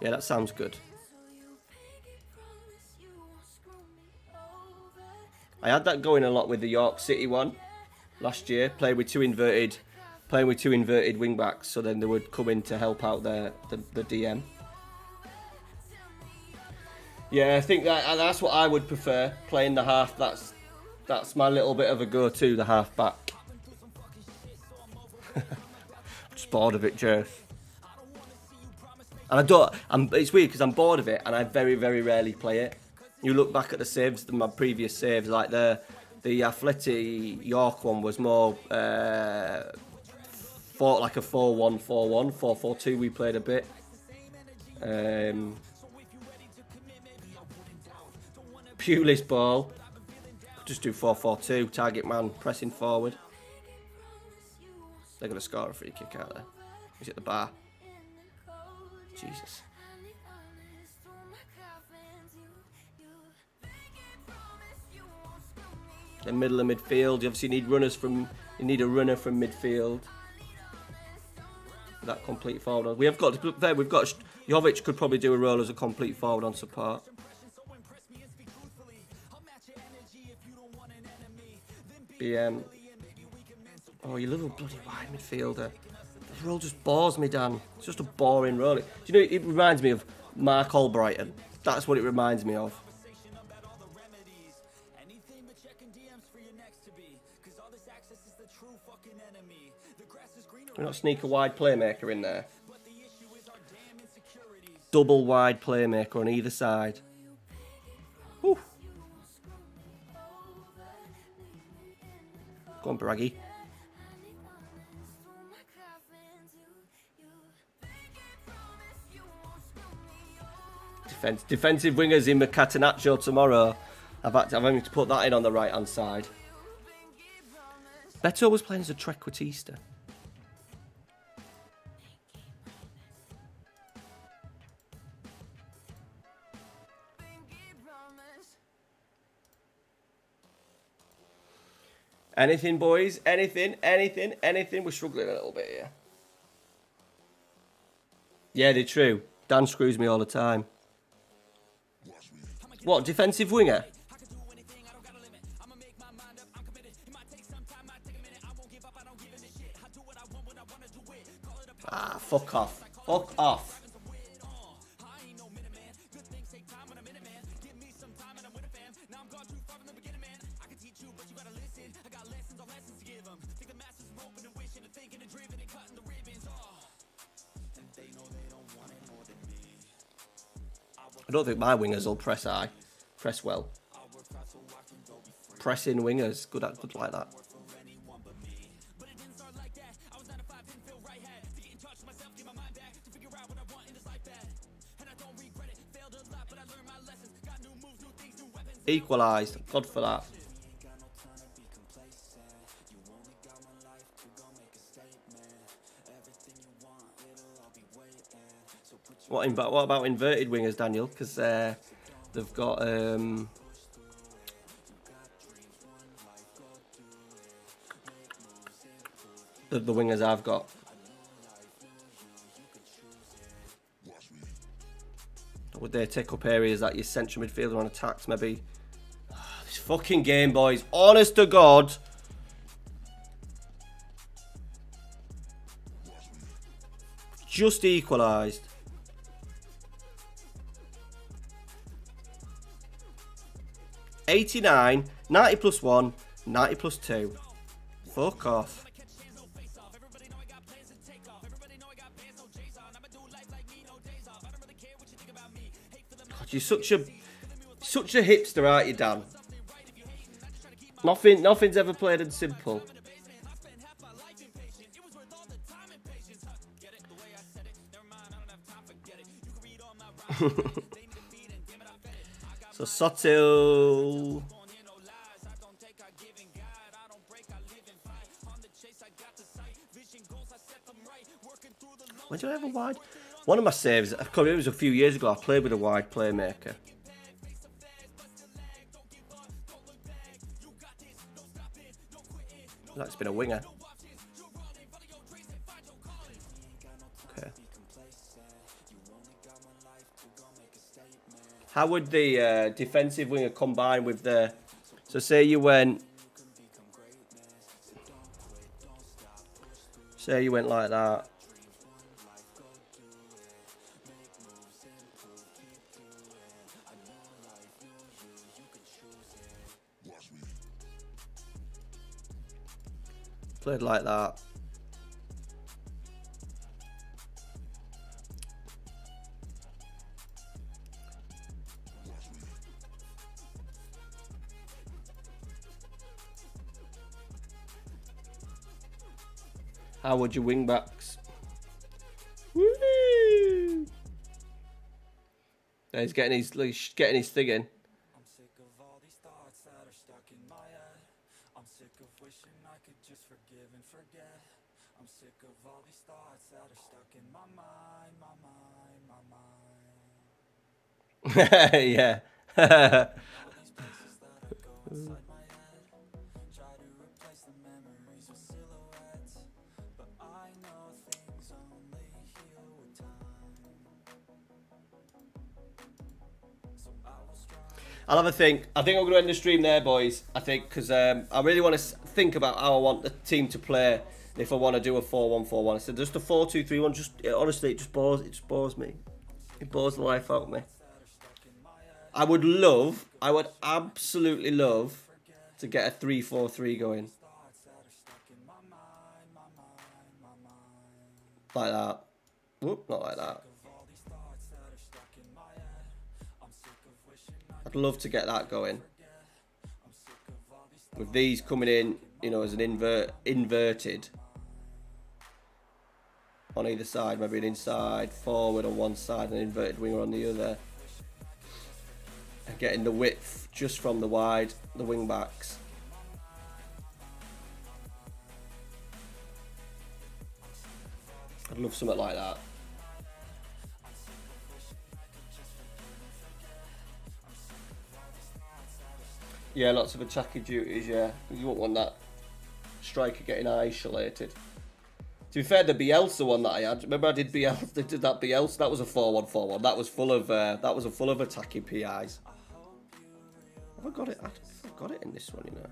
yeah, that sounds good. I had that going a lot with the York City one last year, playing with two inverted wing backs, so then they would come in to help out the DM. Yeah, I think that's what I would prefer, playing the half. That's my little bit of a go-to, the half back. I'm just bored of it, Jeff. And it's weird because I'm bored of it and I very, very rarely play it. You look back at the saves, my previous saves, like the Atleti York one was more like a 4-1-4-1, 4-4-2 we played a bit. Pulis ball. Just do 4-4-2. Target man pressing forward. They're going to score a free kick, aren't they? He's at the bar. Jesus. Then middle of midfield. You obviously need You need a runner from midfield. That complete forward. We've got Jovic could probably do a role as a complete forward on support. BM. Oh, you little bloody wide midfielder. This role just bores me, Dan. It's just a boring role. Do you know, it reminds me of Mark Albrighton. That's what it reminds me of. We're not sneak a wide playmaker in there. Double wide playmaker on either side. Whew. Go on, Braggy. Defensive wingers in Catenaccio tomorrow. I've having to put that in on the right hand side. Beto was playing as a trequartista. Anything, boys? Anything? We're struggling a little bit here. Yeah, they're true. Dan screws me all the time. What, defensive winger? Ah, fuck off. Fuck off. I don't think my wingers will press high. Press well. Pressing wingers. Good like that. Equalised. God for that. What about inverted wingers, Daniel? Because they've got the wingers I've got. Would they take up areas that your central midfielder on attacks? Maybe. This fucking game, boys. Honest to God. Just equalised. $89, 90 plus 1, 90 plus 2. Fuck off. God, you're such a hipster, aren't you, Dan? Nothing's ever played in simple. So Sotil. When did I have a wide? One of my saves, it was a few years ago, I played with a wide playmaker. That's been a winger. Okay. How would the defensive winger combine with the... So say you went... Say you went like that. Played like that. How would your wing backs? Woo! Yeah, he's getting his thing in. I'm sick of all these thoughts that are stuck in my head. I'm sick of wishing I could just forgive and forget. I'm sick of all these thoughts that are stuck in my mind, my mind, my mind. Yeah. All these places that I go inside my head, try to replace the memories with silhouettes, but I know things only heal with time. So I will strive. I'll have a think. I think I'm going to end the stream there, boys. I think because I really want to think about how I want the team to play. If I want to do a 4-1-4-1, I said just a 4-2-3-1. Just honestly, it just bores me. It bores the life out of me. I would absolutely love to get a 3-4-3 going. Like that. Whoop, not like that. I'd love to get that going. With these coming in, you know, as an inverted on either side, maybe an inside forward on one side and an inverted winger on the other. And getting the width just from the wide, the wing backs. I'd love something like that. Yeah, lots of attacking duties, yeah. You won't want that striker getting isolated. To be fair, the Bielsa one that I had, remember I did Bielsa, they did that Bielsa, that was a 4-1-4-1. That was full of attacking PIs. Have I got it? I've got it in this one, you know.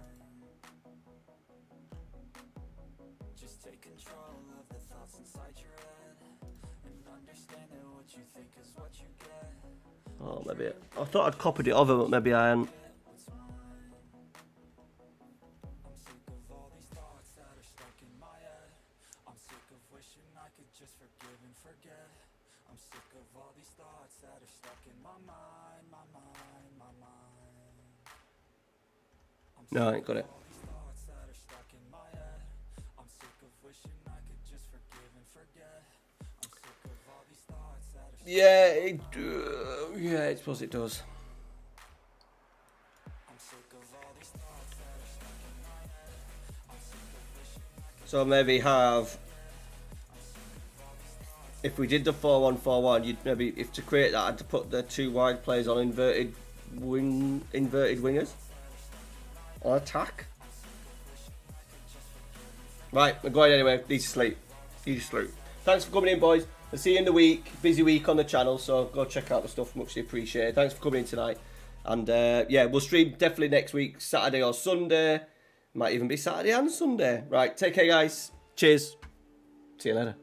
Just take control of the thoughts inside your head and understand that what you think is what you get. Oh, maybe I thought I'd copied it over, but maybe I hadn't. I'm sick of all these thoughts that are stuck in my head. I'm sick of wishing I could just forgive and forget. No, I ain't got it. Yeah, yeah, I suppose it does. So maybe have, if we did the 4-1-4-1, you'd maybe, if to create that, I'd to put the 2 wide players on inverted wingers on attack. Right, we're going anyway. Need to sleep. Thanks for coming in, boys. I'll see you in the week. Busy week on the channel, so go check out the stuff. Muchly appreciated. Thanks for coming in tonight. And yeah, we'll stream definitely next week, Saturday or Sunday. Might even be Saturday and Sunday. Right, take care, guys. Cheers. See you later.